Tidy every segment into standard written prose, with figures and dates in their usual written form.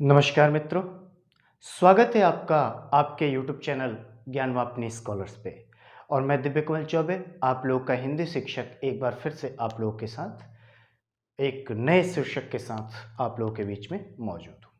नमस्कार मित्रों, स्वागत है आपका आपके YouTube चैनल ज्ञानवापिनी स्कॉलर्स पे। और मैं दिव्य कमल चौबे, आप लोगों का हिंदी शिक्षक, एक बार फिर से आप लोगों के साथ एक नए शीर्षक के साथ आप लोगों के बीच में मौजूद हूँ।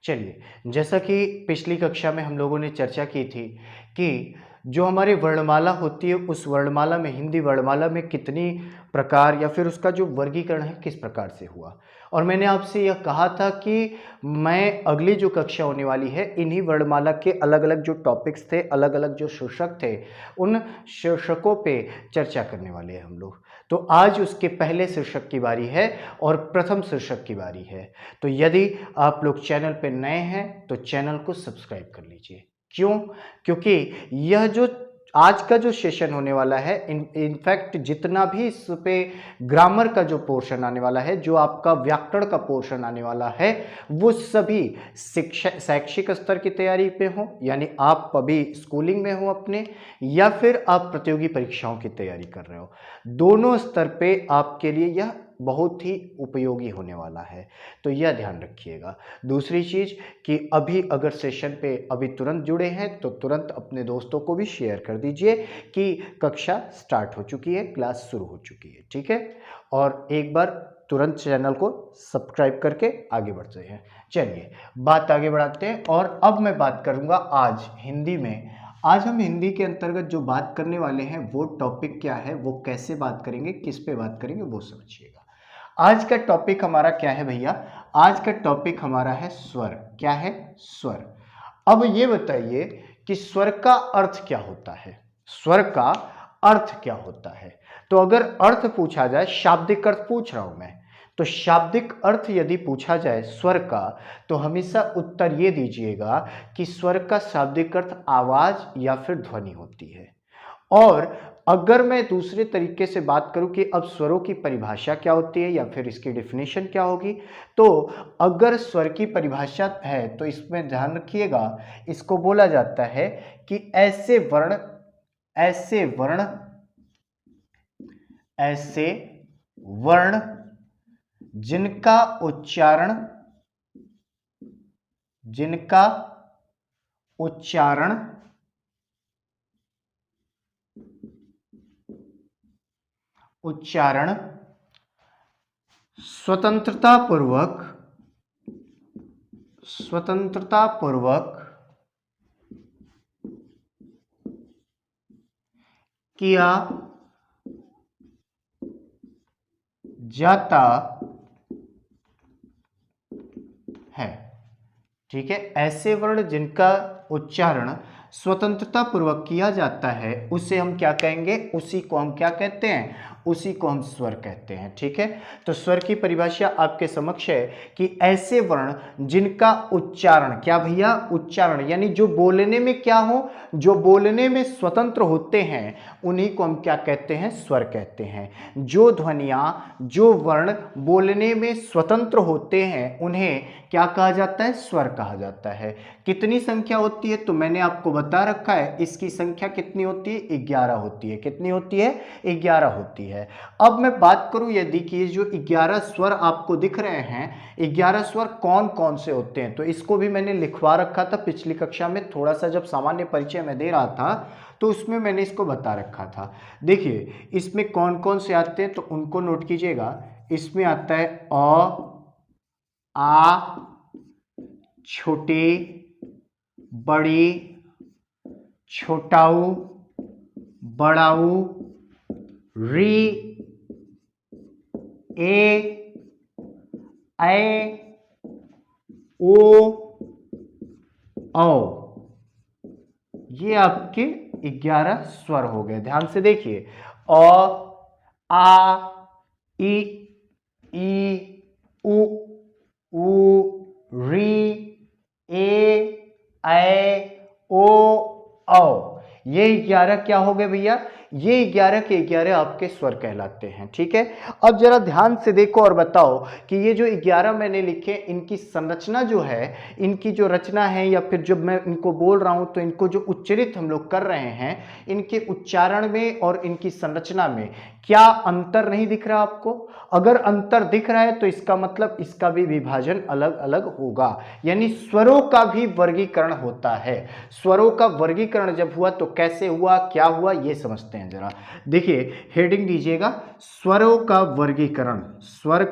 चलिए, जैसा कि पिछली कक्षा में हम लोगों ने चर्चा की थी कि जो हमारी वर्णमाला होती है, उस वर्णमाला में, हिंदी वर्णमाला में कितनी प्रकार या फिर उसका जो वर्गीकरण है किस प्रकार से हुआ। और मैंने आपसे यह कहा था कि मैं अगली जो कक्षा होने वाली है, इन्हीं वर्णमाला के अलग अलग जो टॉपिक्स थे, अलग अलग जो शीर्षक थे, उन शीर्षकों पे चर्चा करने वाले हैं हम लोग। तो आज उसके पहले शीर्षक की बारी है और प्रथम शीर्षक की बारी है। तो यदि आप लोग चैनल पे नए हैं तो चैनल को सब्सक्राइब कर लीजिए। क्यों? क्योंकि यह जो आज का जो सेशन होने वाला है, इनफैक्ट जितना भी इस पे ग्रामर का जो पोर्शन आने वाला है, जो आपका व्याकरण का पोर्शन आने वाला है, वो सभी शिक्षा शैक्षिक स्तर की तैयारी पे हो, यानी आप अभी स्कूलिंग में हो अपने, या फिर आप प्रतियोगी परीक्षाओं की तैयारी कर रहे हो, दोनों स्तर पे आपके लिए यह बहुत ही उपयोगी होने वाला है। तो यह ध्यान रखिएगा। दूसरी चीज़ कि अभी अगर सेशन पे अभी तुरंत जुड़े हैं तो तुरंत अपने दोस्तों को भी शेयर कर दीजिए कि कक्षा स्टार्ट हो चुकी है, क्लास शुरू हो चुकी है, ठीक है। और एक बार तुरंत चैनल को सब्सक्राइब करके आगे बढ़ते हैं। चलिए, बात आगे बढ़ाते हैं। और अब मैं बात करूंगा आज हिंदी में। आज हम हिंदी के अंतर्गत जो बात करने वाले हैं, वो टॉपिक क्या है, वो कैसे बात करेंगे, किस पे बात करेंगे, वो समझिएगा। आज का टॉपिक हमारा क्या है भैया? आज का टॉपिक हमारा है स्वर। क्या है? स्वर। अब ये बताइए कि स्वर का अर्थ क्या होता है? स्वर का अर्थ क्या होता है? तो अगर अर्थ पूछा जाए, शाब्दिक अर्थ पूछ रहा हूं मैं, तो शाब्दिक अर्थ यदि पूछा जाए स्वर का, तो हमेशा उत्तर ये दीजिएगा कि स्वर का शाब्दिक अर्थ आवाज या फिर ध्वनि होती है। और अगर मैं दूसरे तरीके से बात करूं कि अब स्वरों की परिभाषा क्या होती है या फिर इसकी डेफिनेशन क्या होगी, तो अगर स्वर की परिभाषा है तो इसमें ध्यान रखिएगा, इसको बोला जाता है कि ऐसे वर्ण ऐसे वर्ण जिनका उच्चारण जिनका उच्चारण उच्चारण स्वतंत्रता पूर्वक किया जाता है। ठीक है, ऐसे वर्ण जिनका उच्चारण स्वतंत्रता पूर्वक किया जाता है, उसे हम क्या कहेंगे? उसी को हम क्या कहते हैं? उसी को हम स्वर कहते हैं। ठीक है, तो स्वर की परिभाषा आपके समक्ष है कि ऐसे वर्ण जिनका उच्चारण, क्या भैया? उच्चारण, यानी जो बोलने में क्या हो, जो बोलने में स्वतंत्र होते हैं, उन्हीं को हम क्या कहते हैं? स्वर कहते हैं। जो ध्वनियां, जो वर्ण बोलने में स्वतंत्र होते हैं, उन्हें क्या कहा जाता है? स्वर कहा जाता है। कितनी संख्या होती है? तो मैंने आपको बता रखा है, इसकी संख्या कितनी होती है? 11 होती है। कितनी होती है? 11 होती है। अब मैं बात करूं यदि कि जो 11 स्वर आपको दिख रहे हैं, 11 स्वर कौन कौन से होते हैं, तो इसको भी मैंने लिखवा रखा था पिछली कक्षा में, थोड़ा सा जब सामान्य परिचय में दे रहा था तो उसमें मैंने इसको बता रखा था। देखिए, इसमें कौन कौन से आते हैं तो उनको नोट कीजिएगा। इसमें आता है अ, आ, छोटी, बड़ी, छोटाऊ, बड़ाऊ, री, ए, ओ, औ। ये आपके 11 स्वर हो गए। ध्यान से देखिए, अ, आ, ई, उ, ऊ, री, ए, ऐ, ओ, औ। ये 11 क्या हो गए भैया? ये 11 के 11 आपके स्वर कहलाते हैं। ठीक है, अब जरा ध्यान से देखो और बताओ कि ये जो 11 मैंने लिखे, इनकी संरचना जो है, इनकी जो रचना है, या फिर जब मैं इनको बोल रहा हूं तो इनको जो उच्चरित हम लोग कर रहे हैं, इनके उच्चारण में और इनकी संरचना में क्या अंतर नहीं दिख रहा आपको? अगर अंतर दिख रहा है तो इसका मतलब इसका भी विभाजन अलग अलग होगा, यानी स्वरों का भी वर्गीकरण होता है। स्वरों का वर्गीकरण जब हुआ तो कैसे हुआ, क्या हुआ, ये समझते हैं जरा। देखिए, हेडिंग दीजिएगा स्वरों का वर्गीकरण, स्वर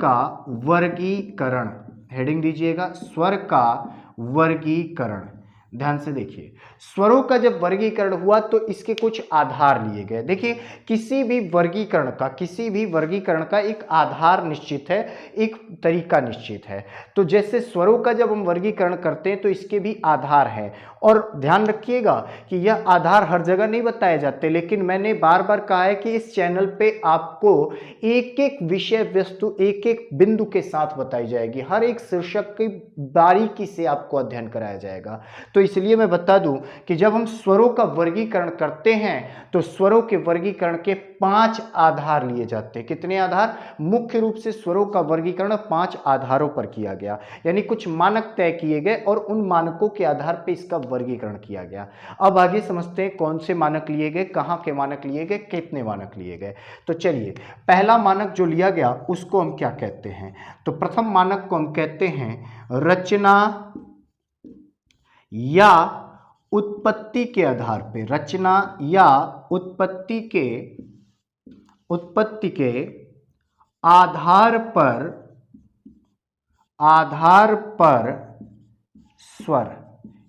का वर्गीकरण, हेडिंग दीजिएगा स्वर का वर्गीकरण। ध्यान से देखिए, स्वरों का जब वर्गीकरण हुआ तो इसके कुछ आधार लिए गए। देखिए, किसी भी वर्गीकरण का एक आधार निश्चित है, एक तरीका निश्चित है। तो जैसे स्वरों का जब हम वर्गीकरण करते हैं तो इसके भी आधार है, और ध्यान रखिएगा कि यह आधार हर जगह नहीं बताए जाते, लेकिन मैंने बार बार कहा है कि इस चैनल पे आपको एक एक विषय वस्तु एक एक बिंदु के साथ बताई जाएगी, हर एक शीर्षक की बारीकी से आपको अध्ययन कराया जाएगा। तो इसलिए मैं बता दूं कि जब हम स्वरों का वर्गीकरण करते हैं तो स्वरों के वर्गीकरण के 5 आधार लिए जाते हैं। कितने आधार? मुख्य रूप से स्वरों का वर्गीकरण 5 आधारों पर किया गया, यानी कुछ मानक तय किए गए और उन मानकों के आधार पर इसका वर्गीकरण किया गया। अब आगे समझते हैं कौन से मानक लिए गए, कहां के मानक लिए गए, कितने मानक लिए गए। तो चलिए, पहला मानक जो लिया गया उसको हम क्या कहते हैं? तो प्रथम मानक को हम कहते हैं रचना या उत्पत्ति के आधार पे, रचना या उत्पत्ति के आधार पर स्वर,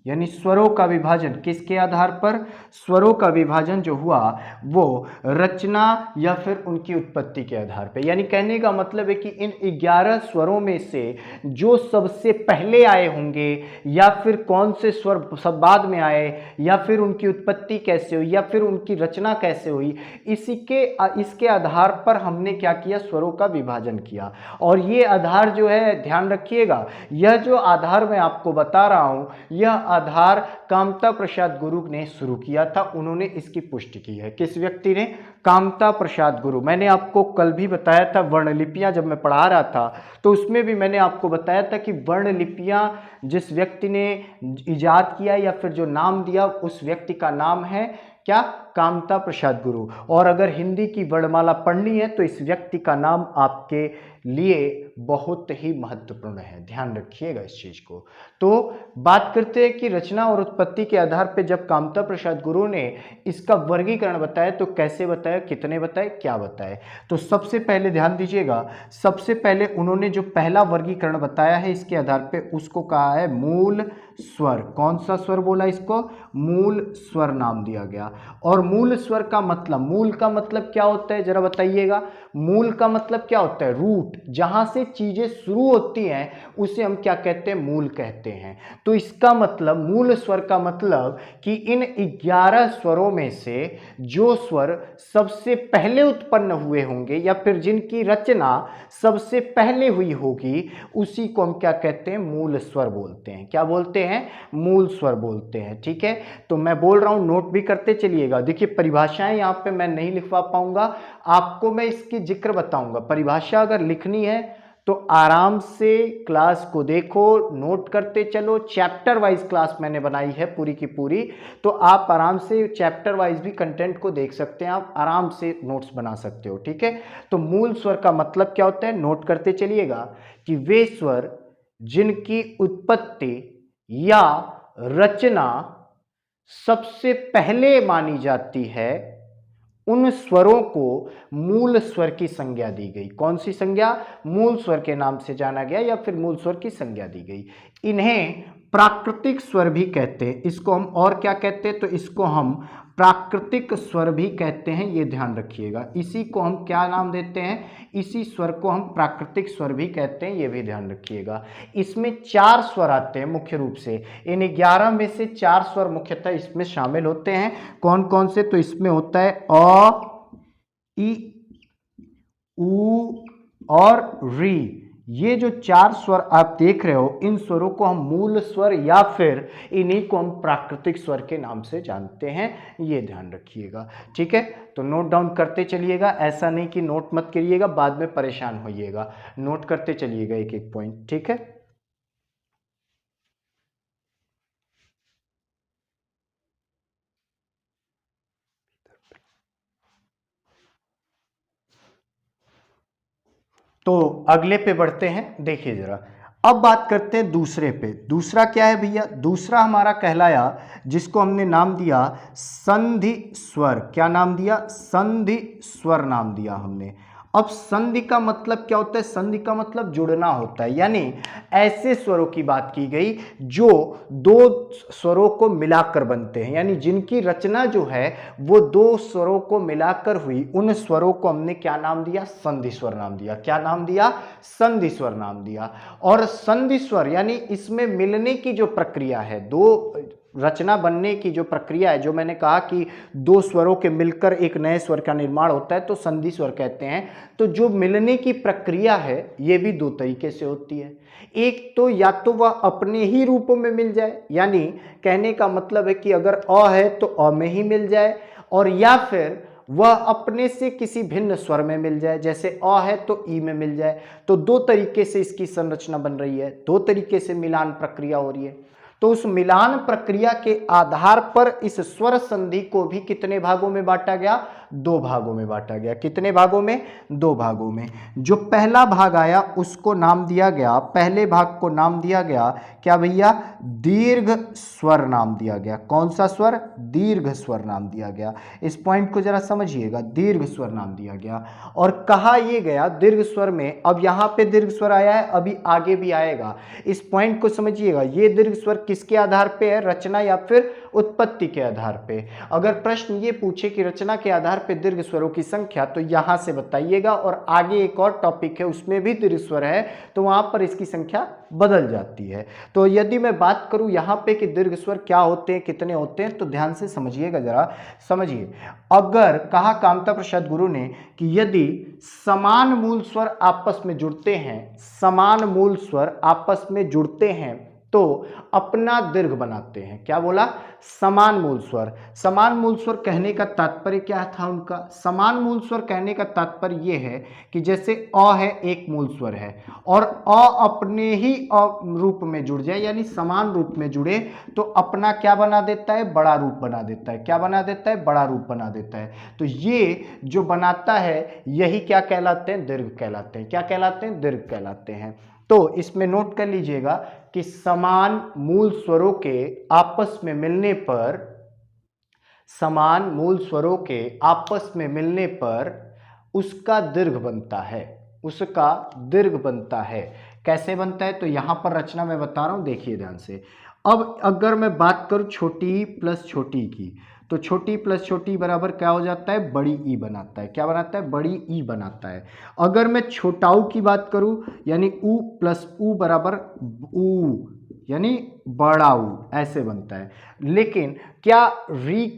यानी स्वरों का विभाजन किसके आधार पर? स्वरों का विभाजन जो हुआ वो रचना या फिर उनकी उत्पत्ति के आधार पर। यानी कहने का मतलब है कि इन 11 स्वरों में से जो सबसे पहले आए होंगे, या फिर कौन से स्वर सब बाद में आए, या फिर उनकी उत्पत्ति कैसे हुई, या फिर उनकी रचना कैसे हुई, इसके आधार पर हमने क्या किया? स्वरों का विभाजन किया। और ये आधार जो है, ध्यान रखिएगा, यह जो आधार मैं आपको बता रहा हूं, यह आधार कामता प्रसाद गुरु ने शुरू किया था। उन्होंने इसकी पुष्टि की है। किस व्यक्ति ने? कामता प्रसाद गुरु। मैंने आपको कल भी बताया था, वर्णलिपियां जब मैं पढ़ा रहा था तो उसमें भी मैंने आपको बताया था कि वर्णलिपियां जिस व्यक्ति ने इजाद किया या फिर जो नाम दिया, उस व्यक्ति का नाम है क्या? कामता प्रसाद गुरु। और अगर हिंदी की वर्णमाला पढ़नी है तो इस व्यक्ति का नाम आपके लिए बहुत ही महत्वपूर्ण है, ध्यान रखिएगा इस चीज को। तो बात करते हैं कि रचना और उत्पत्ति के आधार पर जब कामता प्रसाद गुरु ने इसका वर्गीकरण बताया तो कैसे बताया, कितने बताए, क्या बताए? तो सबसे पहले ध्यान दीजिएगा, सबसे पहले उन्होंने जो पहला वर्गीकरण बताया है इसके आधार पे, उसको कहा है मूल स्वर। कौन सा स्वर बोला इसको? मूल स्वर नाम दिया गया। और मूल स्वर का मतलब, मूल का मतलब क्या होता है जरा बताइएगा? मूल का मतलब क्या होता है? रूट, जहां से चीजें शुरू होती हैं उसे हम क्या कहते हैं? मूल कहते हैं। तो इसका मतलब, मूल स्वर का मतलब कि इन 11 स्वरों में से जो स्वर सबसे पहले उत्पन्न हुए होंगे या फिर जिनकी रचना सबसे पहले हुई होगी, उसी को हम क्या कहते हैं? मूल स्वर बोलते हैं। क्या बोलते हैं? मूल स्वर बोलते हैं। ठीक है, तो मैं बोल रहा हूं, नोट भी करते चलिएगा। देखिए, परिभाषाएं यहां पे मैं नहीं लिखवा पाऊंगा, आपको मैं इसकी जिक्र बताऊंगा। परिभाषा अगर लिखनी है तो आराम से क्लास को देखो, नोट करते चलो। चैप्टर वाइज क्लास मैंने बनाई है पूरी की पूरी, तो आप आराम से चैप्टर वाइज भी कंटेंट को देख सकते हैं, आप आराम से नोट्स बना सकते हो। ठीक है, तो मूल स्वर का मतलब क्या होता है? नोट करते चलिएगा कि वे स्वर जिनकी उत्पत्ति या रचना सबसे पहले मानी जाती है, उन स्वरों को मूल स्वर की संज्ञा दी गई। कौन सी संज्ञा? मूल स्वर के नाम से जाना गया या फिर मूल स्वर की संज्ञा दी गई। इन्हें प्राकृतिक स्वर भी कहते हैं। इसको हम और क्या कहते हैं? तो इसको हम प्राकृतिक स्वर भी कहते हैं, ये ध्यान रखिएगा। इसी को हम क्या नाम देते हैं? इसी स्वर को हम प्राकृतिक स्वर भी कहते हैं, ये भी ध्यान रखिएगा। इसमें 4 स्वर आते हैं मुख्य रूप से। इन 11 में से 4 स्वर मुख्यतः इसमें शामिल होते हैं। कौन कौन से? तो इसमें होता है अ, इ, उ और री, ये जो चार स्वर आप देख रहे हो, इन स्वरों को हम मूल स्वर या फिर इन्हीं को हम प्राकृतिक स्वर के नाम से जानते हैं, ये ध्यान रखिएगा। ठीक है, तो नोट डाउन करते चलिएगा, ऐसा नहीं कि नोट मत करिएगा बाद में परेशान होइएगा, नोट करते चलिएगा एक एक पॉइंट। ठीक है, तो अगले पे बढ़ते हैं। देखिए जरा, अब बात करते हैं दूसरे पे। दूसरा क्या है भैया? दूसरा हमारा कहलाया, जिसको हमने नाम दिया संधि स्वर। क्या नाम दिया? संधि स्वर नाम दिया हमने। अब संधि का मतलब क्या होता है? संधि का मतलब जुड़ना होता है, यानी ऐसे स्वरों की बात की गई जो दो स्वरों को मिलाकर बनते हैं, यानी जिनकी रचना जो है वो दो स्वरों को मिलाकर हुई। उन स्वरों को हमने क्या नाम दिया? संधि स्वर नाम दिया। क्या नाम दिया? संधि स्वर नाम दिया। और संधि स्वर यानी इसमें मिलने की जो प्रक्रिया है, दो रचना बनने की जो प्रक्रिया है, जो मैंने कहा कि दो स्वरों के मिलकर एक नए स्वर का निर्माण होता है, तो संधि स्वर कहते हैं। तो जो मिलने की प्रक्रिया है ये भी दो तरीके से होती है। एक तो या तो वह अपने ही रूपों में मिल जाए, यानी कहने का मतलब है कि अगर अ है तो अ में ही मिल जाए, और या फिर वह अपने से किसी भिन्न स्वर में मिल जाए, जैसे अ है तो ई में मिल जाए। तो दो तरीके से इसकी संरचना बन रही है, दो तरीके से मिलान प्रक्रिया हो रही है। तो उस मिलान प्रक्रिया के आधार पर इस स्वर संधि को भी कितने भागों में बांटा गया? दो भागों में बांटा गया। कितने भागों में? दो भागों में। जो पहला भाग आया उसको नाम दिया गया, पहले भाग को नाम दिया गया क्या भैया? दीर्घ स्वर नाम दिया गया। कौन सा स्वर? दीर्घ स्वर नाम दिया गया। इस पॉइंट को जरा समझिएगा, दीर्घ स्वर नाम दिया गया। और कहा यह गया दीर्घ स्वर में, अब यहां पे दीर्घ स्वर आया है, अभी आगे भी आएगा। इस पॉइंट को समझिएगा, ये दीर्घ स्वर किसके आधार पे है? रचना या फिर उत्पत्ति के आधार पे। अगर प्रश्न ये पूछे कि रचना के आधार पे दीर्घ स्वरों की संख्या, तो यहां से बताइएगा, और आगे एक और टॉपिक है उसमें भी दीर्घ स्वर है, तो वहां पर इसकी संख्या बदल जाती है। तो यदि मैं बात करूं यहां पे कि दीर्घ स्वर क्या होते हैं, कितने होते हैं, तो ध्यान से समझिएगा, जरा समझिए। अगर कहा कामता प्रसाद गुरु ने कि यदि समान मूल स्वर आपस में जुड़ते हैं, समान मूल स्वर आपस में जुड़ते हैं तो अपना दीर्घ बनाते हैं। क्या बोला? समान मूल स्वर। समान मूल स्वर कहने का तात्पर्य क्या था उनका? समान मूल स्वर कहने का तात्पर्य यह है कि जैसे अ है, एक मूल स्वर है, और अ अपने ही अ रूप में जुड़ जाए, यानी समान रूप में जुड़े, तो अपना क्या बना देता है? बड़ा रूप बना देता है। क्या बना देता है? बड़ा रूप बना देता है। तो ये जो बनाता है यही क्या कहलाते हैं? दीर्घ कहलाते हैं। क्या कहलाते हैं? दीर्घ कहलाते हैं। तो इसमें नोट कर लीजिएगा कि समान मूल स्वरों के आपस में मिलने पर, समान मूल स्वरों के आपस में मिलने पर उसका दीर्घ बनता है, उसका दीर्घ बनता है। कैसे बनता है? तो यहां पर रचना मैं बता रहा हूं, देखिए ध्यान से। अब अगर मैं बात करूं छोटी प्लस छोटी की, तो छोटी प्लस छोटी बराबर क्या हो जाता है? बड़ी ई बनाता है। क्या बनाता है? बड़ी ई बनाता है। अगर मैं छोटाऊ की बात करूं, यानी ऊ प्लस ऊ बराबर ऊ, यानी बड़ा ऊ, ऐसे बनता है। लेकिन क्या री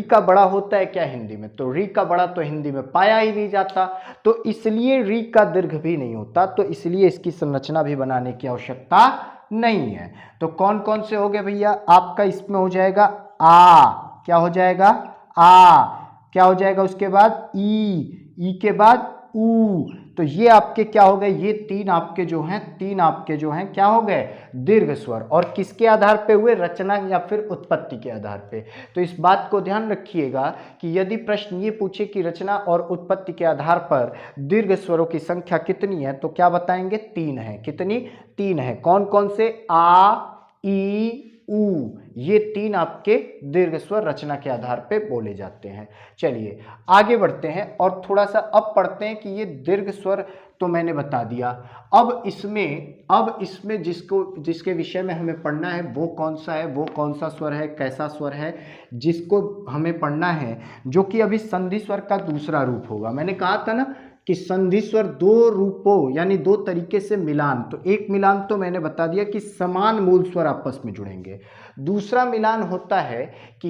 का बड़ा होता है क्या हिंदी में? तो री का बड़ा तो हिंदी में पाया ही नहीं जाता, तो इसलिए री का दीर्घ भी नहीं होता, तो इसलिए इसकी संरचना भी बनाने की आवश्यकता नहीं है। तो कौन कौन से हो गए भैया? आपका इसमें हो जाएगा आ, क्या हो जाएगा? आ। क्या हो जाएगा उसके बाद? ई के बाद ऊ। तो ये आपके क्या हो गए? ये तीन आपके जो हैं क्या हो गए? दीर्घ स्वर। और किसके आधार पे हुए? रचना या फिर उत्पत्ति के आधार पे। तो इस बात को ध्यान रखिएगा कि यदि प्रश्न ये पूछे कि रचना और उत्पत्ति के आधार पर दीर्घ स्वरों की संख्या कितनी है, तो क्या बताएंगे? तीन है। कितनी? तीन है। कौन कौन से? आ, ई, ऊ, ये तीन आपके दीर्घ स्वर रचना के आधार पे बोले जाते हैं। चलिए आगे बढ़ते हैं और थोड़ा सा अब पढ़ते हैं कि ये दीर्घ स्वर तो मैंने बता दिया। अब इसमें जिसके विषय में हमें पढ़ना है वो कौन सा है, वो कौन सा स्वर है, कैसा स्वर है, जिसको हमें पढ़ना है, जो कि अभी संधि स्वर का दूसरा रूप होगा। मैंने कहा था ना कि संधि स्वर दो रूपों यानी दो तरीके से मिलान, तो एक मिलान तो मैंने बता दिया कि समान मूल स्वर आपस में जुड़ेंगे। दूसरा मिलान होता है कि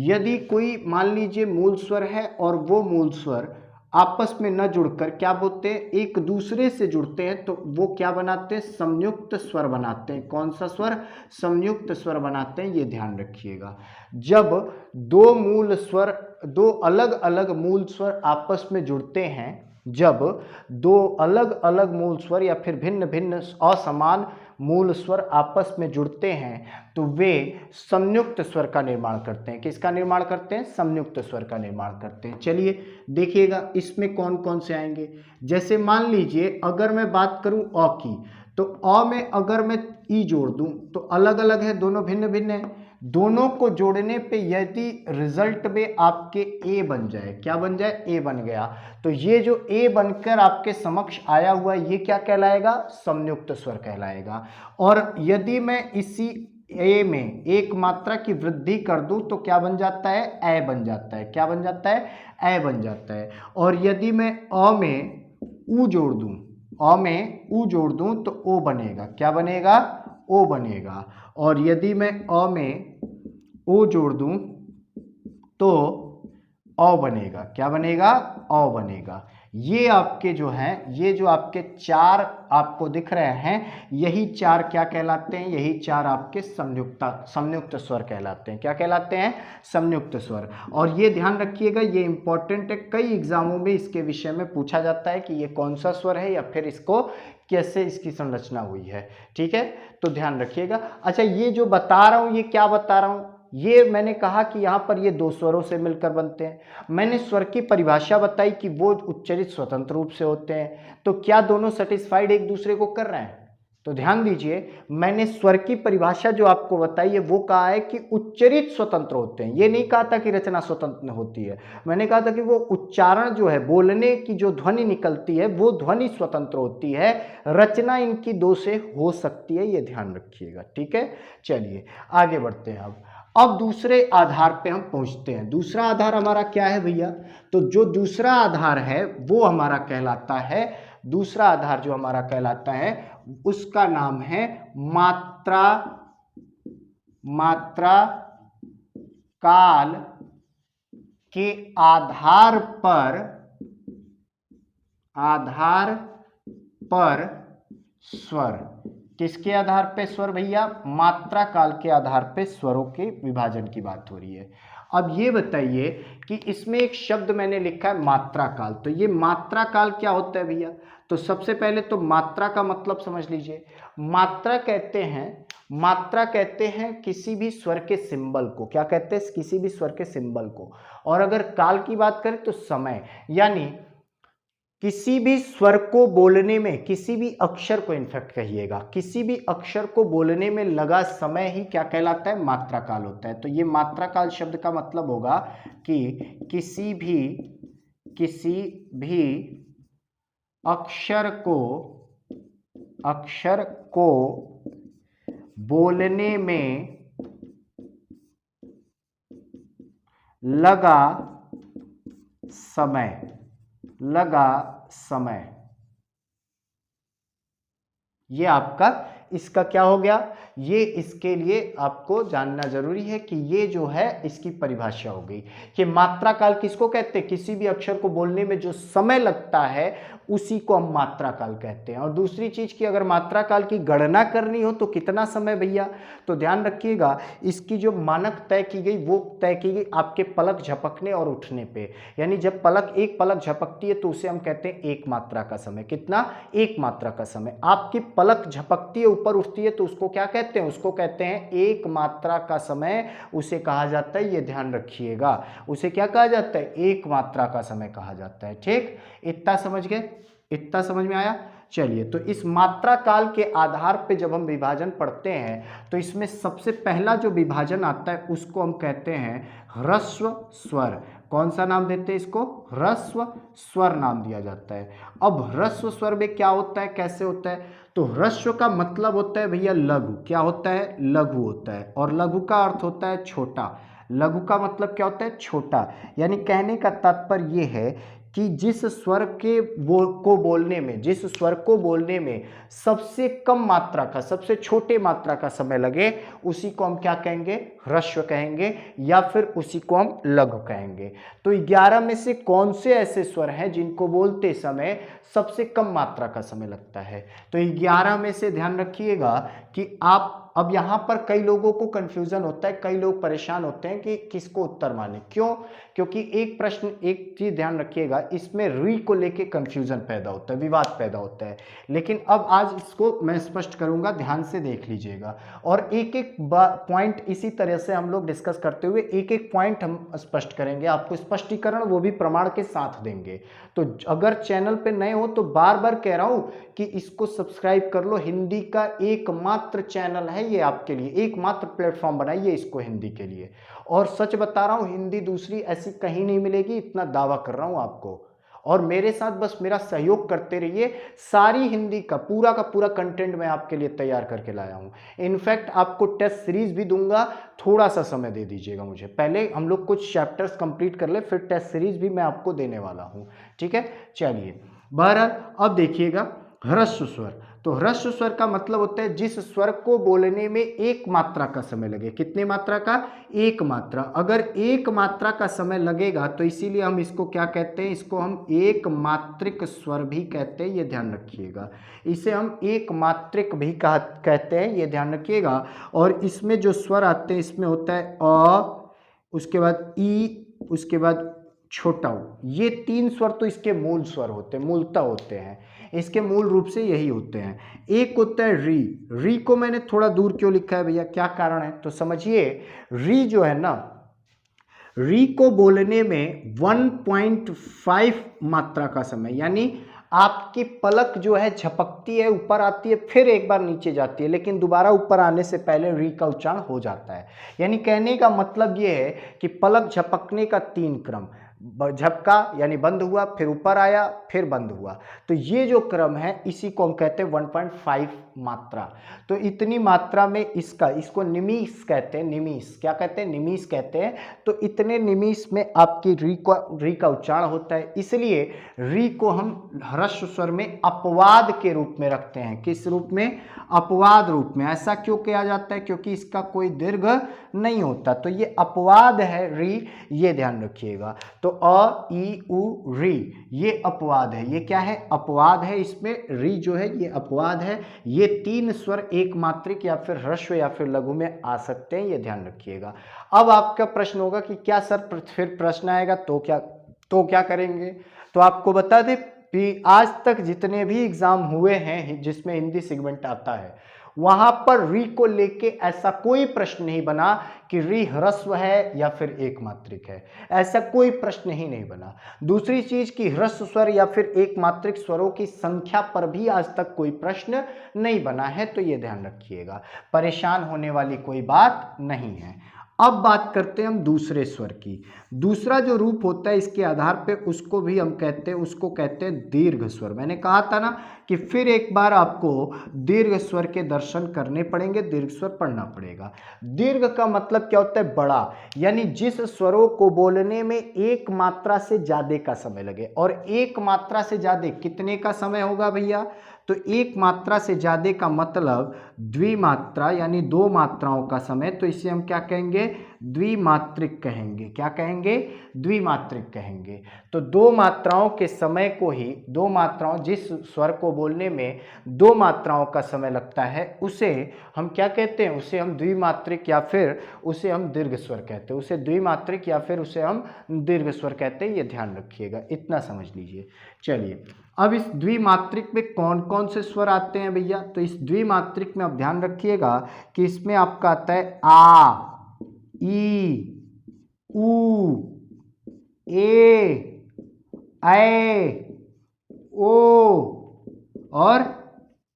यदि कोई मान लीजिए मूल स्वर है और वो मूल स्वर आपस में न जुड़कर क्या बोलते हैं, एक दूसरे से जुड़ते हैं तो वो क्या बनाते हैं, संयुक्त स्वर बनाते हैं। कौन सा स्वर, संयुक्त स्वर बनाते हैं, ये ध्यान रखिएगा। जब दो अलग अलग मूल स्वर आपस में जुड़ते हैं, जब दो अलग अलग मूल स्वर या फिर भिन्न भिन्न असमान मूल स्वर आपस में जुड़ते हैं तो वे संयुक्त स्वर का निर्माण करते हैं। किसका निर्माण करते हैं, संयुक्त स्वर का निर्माण करते हैं। चलिए देखिएगा इसमें कौन कौन से आएंगे। जैसे मान लीजिए अगर मैं बात करूं अ की, तो अ में अगर मैं ई जोड़ दूं तो अलग अलग है, दोनों भिन्न भिन्न है। दोनों को जोड़ने पे यदि रिजल्ट में आपके ए बन जाए, क्या बन जाए, ए बन गया, तो ये जो ए बनकर आपके समक्ष आया हुआ ये क्या कहलाएगा, संयुक्त स्वर कहलाएगा। और यदि मैं इसी ए में एक मात्रा की वृद्धि कर दूं तो क्या बन जाता है, ए बन जाता है। क्या बन जाता है, ए बन जाता है। और यदि मैं अ में उ जोड़ दूं, अ में उ जोड़ दूं तो ओ बनेगा। क्या बनेगा, ओ बनेगा। और यदि मैं अ में ओ जोड़ दूं तो अ बनेगा। क्या बनेगा, अ बनेगा। ये आपके जो हैं, ये जो आपके चार आपको दिख रहे हैं, यही चार क्या कहलाते हैं, यही चार आपके संयुक्त स्वर कहलाते हैं। क्या कहलाते हैं, संयुक्त स्वर। और ये ध्यान रखिएगा, ये इंपॉर्टेंट है, कई एग्जामों में इसके विषय में पूछा जाता है कि ये कौन सा स्वर है या फिर इसको कैसे इसकी संरचना हुई है। ठीक है, तो ध्यान रखिएगा। अच्छा, ये जो बता रहा हूं ये क्या बता रहा हूं, ये मैंने कहा कि यहां पर ये दो स्वरों से मिलकर बनते हैं। मैंने स्वर की परिभाषा बताई कि वो उच्चरित स्वतंत्र रूप से होते हैं। तो क्या दोनों सेटिस्फाइड एक दूसरे को कर रहे हैं, तो ध्यान दीजिए, मैंने स्वर की परिभाषा जो आपको बताई है वो कहा है कि उच्चरित स्वतंत्र होते हैं। ये नहीं कहा था कि रचना स्वतंत्र होती है, मैंने कहा था कि वो उच्चारण जो है, बोलने की जो ध्वनि निकलती है वो ध्वनि स्वतंत्र होती है, रचना इनकी दो से हो सकती है, ये ध्यान रखिएगा। ठीक है, चलिए आगे बढ़ते हैं। अब दूसरे आधार पे हम पहुंचते हैं। दूसरा आधार हमारा क्या है भैया, तो जो दूसरा आधार है वो हमारा कहलाता है, दूसरा आधार जो हमारा कहलाता है उसका नाम है मात्रा। मात्रा काल के आधार पर स्वर। किसके आधार पे स्वर भैया, मात्रा काल के आधार पे स्वरों के विभाजन की बात हो रही है। अब ये बताइए कि इसमें एक शब्द मैंने लिखा है मात्रा काल, तो ये मात्रा काल क्या होता है भैया, तो सबसे पहले तो मात्रा का मतलब समझ लीजिए। मात्रा कहते हैं किसी भी स्वर के सिंबल को। क्या कहते हैं, किसी भी स्वर के सिंबल को। और अगर काल की बात करें तो समय, यानी किसी भी स्वर को बोलने में, किसी भी अक्षर को इनफैक्ट कहिएगा, किसी भी अक्षर को बोलने में लगा समय ही क्या कहलाता है, मात्रा काल होता है। तो ये मात्रा काल शब्द का मतलब होगा कि किसी भी अक्षर को बोलने में लगा समय, ये आपका इसका क्या हो गया, ये इसके लिए आपको जानना जरूरी है कि ये जो है इसकी परिभाषा हो गई कि मात्रा काल किसको कहते हैं, किसी भी अक्षर को बोलने में जो समय लगता है उसी को हम मात्रा काल कहते हैं। और दूसरी चीज की अगर मात्रा काल की गणना करनी हो तो कितना समय भैया, तो ध्यान रखिएगा इसकी जो मानक तय की गई वो तय की गई आपके पलक झपकने और उठने पे। यानी जब एक पलक झपकती है तो उसे हम कहते हैं एक मात्रा का समय। कितना, एक मात्रा का समय। आपकी पलक झपकती है, ऊपर उठती है, तो उसको क्या कहते हैं, उसको कहते हैं एक मात्रा का समय, उसे कहा जाता है, ये ध्यान रखिएगा, उसे क्या कहा जाता है, एक मात्रा का समय कहा जाता है। ठीक, इतना समझ गए, इतना समझ में आया। चलिए, तो इस मात्रा काल के आधार पे जब हम विभाजन पढ़ते हैं तो इसमें सबसे पहला जो विभाजन आता है उसको हम कहते हैं ह्रस्व स्वर। कौन सा नाम देते हैं इसको, ह्रस्व स्वर नाम दिया जाता है। अब ह्रस्व स्वर में क्या होता है, कैसे होता है, तो ह्रस्व का मतलब होता है भैया लघु। क्या होता है, लघु होता है। और लघु का अर्थ होता है छोटा। लघु का मतलब क्या होता है, छोटा। यानी कहने का तात्पर्य यह है कि जिस स्वर को बोलने में, जिस स्वर को बोलने में सबसे कम मात्रा का, सबसे छोटे मात्रा का समय लगे, उसी को हम क्या कहेंगे, ह्रस्व कहेंगे, या फिर उसी को हम लघु कहेंगे। तो 11 में से कौन से ऐसे स्वर हैं जिनको बोलते समय सबसे कम मात्रा का समय लगता है? तो 11 में से ध्यान रखिएगा कि आप, अब यहां पर कई लोगों को कंफ्यूजन होता है, कई लोग परेशान होते हैं कि किसको उत्तर माने। क्यों? क्योंकि एक प्रश्न, एक चीज ध्यान रखिएगा, इसमें री को लेके कंफ्यूजन पैदा होता है, विवाद पैदा होता है। लेकिन अब आज इसको मैं स्पष्ट करूंगा, ध्यान से देख लीजिएगा, और एक एक पॉइंट इसी तरह से हम लोग डिस्कस करते हुए एक एक पॉइंट हम स्पष्ट करेंगे, आपको स्पष्टीकरण वो भी प्रमाण के साथ देंगे। तो अगर चैनल पे नए हो तो बार बार कह रहा हूं कि इसको सब्सक्राइब कर लो, हिंदी का एकमात्र चैनल है ये आपके लिए, एकमात्र प्लेटफॉर्म बनाइए इसको हिंदी के लिए। और सच बता रहा हूं, हिंदी दूसरी ऐसी कहीं नहीं मिलेगी, इतना दावा कर रहा हूं आपको। और मेरे साथ बस मेरा सहयोग करते रहिए, सारी हिंदी का पूरा कंटेंट मैं आपके लिए तैयार करके लाया हूं। इनफैक्ट आपको टेस्ट सीरीज भी दूंगा, थोड़ा सा समय दे दीजिएगा मुझे, पहले हम लोग कुछ चैप्टर्स कंप्लीट कर ले, फिर टेस्ट सीरीज भी मैं आपको देने वाला हूं, ठीक है। चलिए, बहरहाल अब देखिएगा ह्रस्व स्वर। तो ह्रस्व स्वर का मतलब होता है जिस स्वर को बोलने में एक मात्रा का समय लगे। कितने मात्रा का? एक मात्रा। अगर एक मात्रा का समय लगेगा तो इसीलिए हम इसको क्या कहते हैं, इसको हम एक मात्रिक स्वर भी कहते हैं, ये ध्यान रखिएगा। इसे हम एक मात्रिक भी कहते हैं, ये ध्यान रखिएगा। और इसमें जो स्वर आते हैं, इसमें होता है अ, उसके बाद ई, उसके बाद छोटा उ। ये 3 स्वर तो इसके मूल स्वर होते हैं, मूलतः होते हैं, इसके मूल रूप से यही होते हैं। एक होता है री। री को मैंने थोड़ा दूर क्यों लिखा है भैया, क्या कारण है? तो समझिए, री जो है ना, री को बोलने में 1.5 मात्रा का समय, यानी आपकी पलक जो है झपकती है, ऊपर आती है, फिर एक बार नीचे जाती है, लेकिन दोबारा ऊपर आने से पहले री का उच्चारण हो जाता है। यानी कहने का मतलब ये है कि पलक झपकने का 3 क्रम, झपका यानी बंद हुआ, फिर ऊपर आया, फिर बंद हुआ, तो ये जो क्रम है इसी को हम कहते हैं 1.5 मात्रा। तो इतनी मात्रा में इसको निमीष कहते हैं, निमीष क्या कहते हैं, निमीष कहते हैं। तो इतने निमीष में आपकी री का उच्चारण होता है, इसलिए री को हम ह्रस्व स्वर में अपवाद के रूप में रखते हैं। किस रूप में? अपवाद रूप में। ऐसा क्यों किया जाता है? क्योंकि इसका कोई दीर्घ नहीं होता, तो ये अपवाद है री, ये ध्यान रखिएगा। तो अ, ई, उ, री ये अपवाद है। ये क्या है? अपवाद है। इसमें री जो है ये अपवाद है। ये 3 स्वर एक मात्रिक या फिर ह्रस्व या फिर लघु में आ सकते हैं, ये ध्यान रखिएगा। अब आपका प्रश्न होगा कि क्या सर फिर प्रश्न आएगा तो क्या करेंगे? तो आपको बता दें कि आज तक जितने भी एग्जाम हुए हैं जिसमें हिंदी सेगमेंट आता है, वहां पर री को लेके ऐसा कोई प्रश्न नहीं बना कि री ह्रस्व है या फिर एक मात्रिक है, ऐसा कोई प्रश्न ही नहीं बना। दूसरी चीज कि ह्रस्व स्वर या फिर एक मात्रिक स्वरों की संख्या पर भी आज तक कोई प्रश्न नहीं बना है, तो ये ध्यान रखिएगा, परेशान होने वाली कोई बात नहीं है। अब बात करते हैं हम दूसरे स्वर की। दूसरा जो रूप होता है इसके आधार पे उसको भी हम कहते हैं, उसको कहते हैं दीर्घ स्वर। मैंने कहा था ना कि फिर एक बार आपको दीर्घ स्वर के दर्शन करने पड़ेंगे, दीर्घ स्वर पढ़ना पड़ेगा। दीर्घ का मतलब क्या होता है? बड़ा, यानी जिस स्वरों को बोलने में एक मात्रा से ज्यादा का समय लगे। और एक मात्रा से ज्यादा कितने का समय होगा भैया? तो एक मात्रा से ज्यादा का मतलब द्विमात्रा, यानी 2 मात्राओं का समय, तो इसे हम क्या कहेंगे? द्विमात्रिक कहेंगे। क्या कहेंगे? द्विमात्रिक कहेंगे। तो 2 मात्राओं के समय को ही, 2 मात्राओं, जिस स्वर को बोलने में 2 मात्राओं का समय लगता है उसे हम क्या कहते हैं? उसे हम द्विमात्रिक या फिर उसे हम दीर्घ स्वर कहते हैं। उसे द्विमात्रिक या फिर उसे हम दीर्घ स्वर कहते हैं, ये ध्यान रखिएगा, इतना समझ लीजिए। चलिए, अब इस द्विमात्रिक में कौन कौन से स्वर आते हैं भैया? तो इस द्विमात्रिक में आप ध्यान रखिएगा कि इसमें आपका आता है आ, ई, उ, ए, ओ और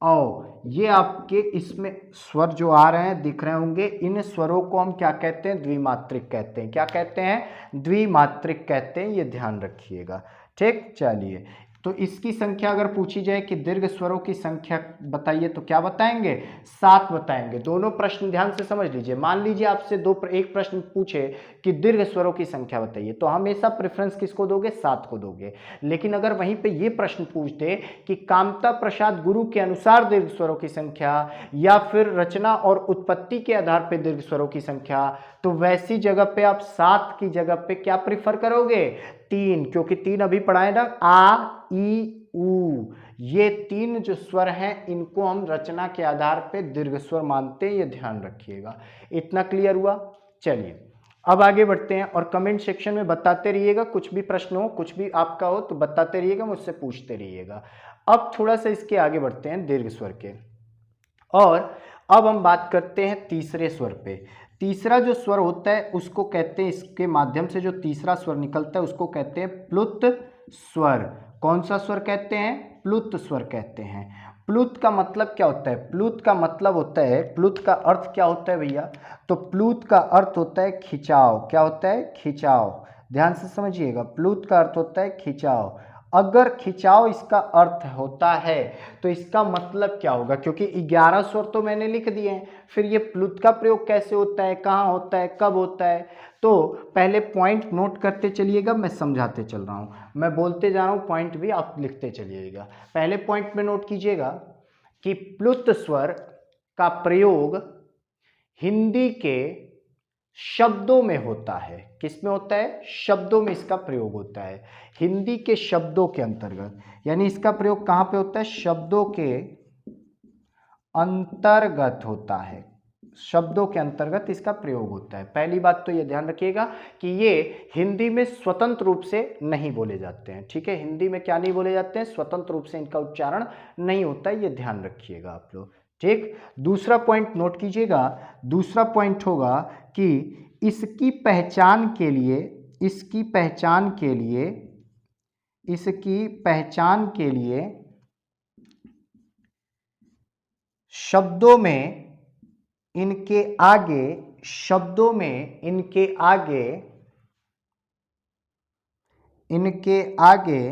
औ। ये आपके इसमें स्वर जो आ रहे हैं दिख रहे होंगे, इन स्वरों को हम क्या कहते हैं? द्विमात्रिक कहते हैं। क्या कहते हैं? द्विमात्रिक कहते हैं, ये ध्यान रखिएगा, ठीक। चलिए, तो इसकी संख्या अगर पूछी जाए कि दीर्घ स्वरों की संख्या बताइए तो क्या बताएंगे, 7 बताएंगे। दोनों प्रश्न ध्यान से समझ लीजिए। मान लीजिए आपसे एक प्रश्न पूछे कि दीर्घ स्वरों की संख्या बताइए, तो हमेशा प्रेफरेंस किसको दोगे, 7 को दोगे। लेकिन अगर वहीं पे ये प्रश्न पूछ दे कि कामता प्रसाद गुरु के अनुसार दीर्घ स्वरों की संख्या या फिर रचना और उत्पत्ति के आधार पर दीर्घ स्वरों की संख्या, तो वैसी जगह पे आप 7 की जगह पे क्या प्रिफर करोगे, 3, क्योंकि 3 अभी पढ़ाए ना, आ ई ऊ, ये 3 जो स्वर हैं इनको हम रचना के आधार पे दीर्घ स्वर मानते हैं, ये ध्यान रखिएगा। इतना क्लियर हुआ। चलिए अब आगे बढ़ते हैं और कमेंट सेक्शन में बताते रहिएगा, कुछ भी प्रश्न हो, कुछ भी आपका हो तो बताते रहिएगा, मुझसे पूछते रहिएगा। अब थोड़ा सा इसके आगे बढ़ते हैं दीर्घ स्वर के, और अब हम बात करते हैं तीसरे स्वर पे। तीसरा जो स्वर होता है उसको कहते हैं, इसके माध्यम से जो तीसरा स्वर निकलता है उसको कहते हैं प्लुत स्वर। कौन सा स्वर कहते हैं, प्लुत स्वर कहते हैं। प्लुत का मतलब क्या होता है, प्लुत का मतलब होता है, प्लुत का अर्थ क्या होता है भैया, तो प्लुत का अर्थ होता है खिंचाव। क्या होता है, खिंचाव। ध्यान से समझिएगा, प्लुत का अर्थ होता है खिंचाव। अगर खिंचाव इसका अर्थ होता है तो इसका मतलब क्या होगा, क्योंकि 11 स्वर तो मैंने लिख दिए हैं, फिर ये प्लुत का प्रयोग कैसे होता है, कहाँ होता है, कब होता है, तो पहले पॉइंट नोट करते चलिएगा, मैं समझाते चल रहा हूँ, मैं बोलते जा रहा हूँ, पॉइंट भी आप लिखते चलिएगा। पहले पॉइंट में नोट कीजिएगा कि प्लुत स्वर का प्रयोग हिंदी के शब्दों में होता है। किसमें होता है, शब्दों में इसका प्रयोग होता है, हिंदी के शब्दों के अंतर्गत। यानी इसका प्रयोग कहां पे होता है, शब्दों के अंतर्गत होता है, शब्दों के अंतर्गत इसका प्रयोग होता है। पहली बात तो ये ध्यान रखिएगा कि ये हिंदी में स्वतंत्र रूप से नहीं बोले जाते हैं, ठीक है। हिंदी में क्या नहीं बोले जाते हैं, स्वतंत्र रूप से इनका उच्चारण नहीं होता है, ये ध्यान रखिएगा आप लोग, ठीक। दूसरा पॉइंट नोट कीजिएगा, दूसरा पॉइंट होगा कि इसकी पहचान के लिए, इसकी पहचान के लिए, इसकी पहचान के लिए शब्दों में इनके आगे, शब्दों में इनके आगे, इनके आगे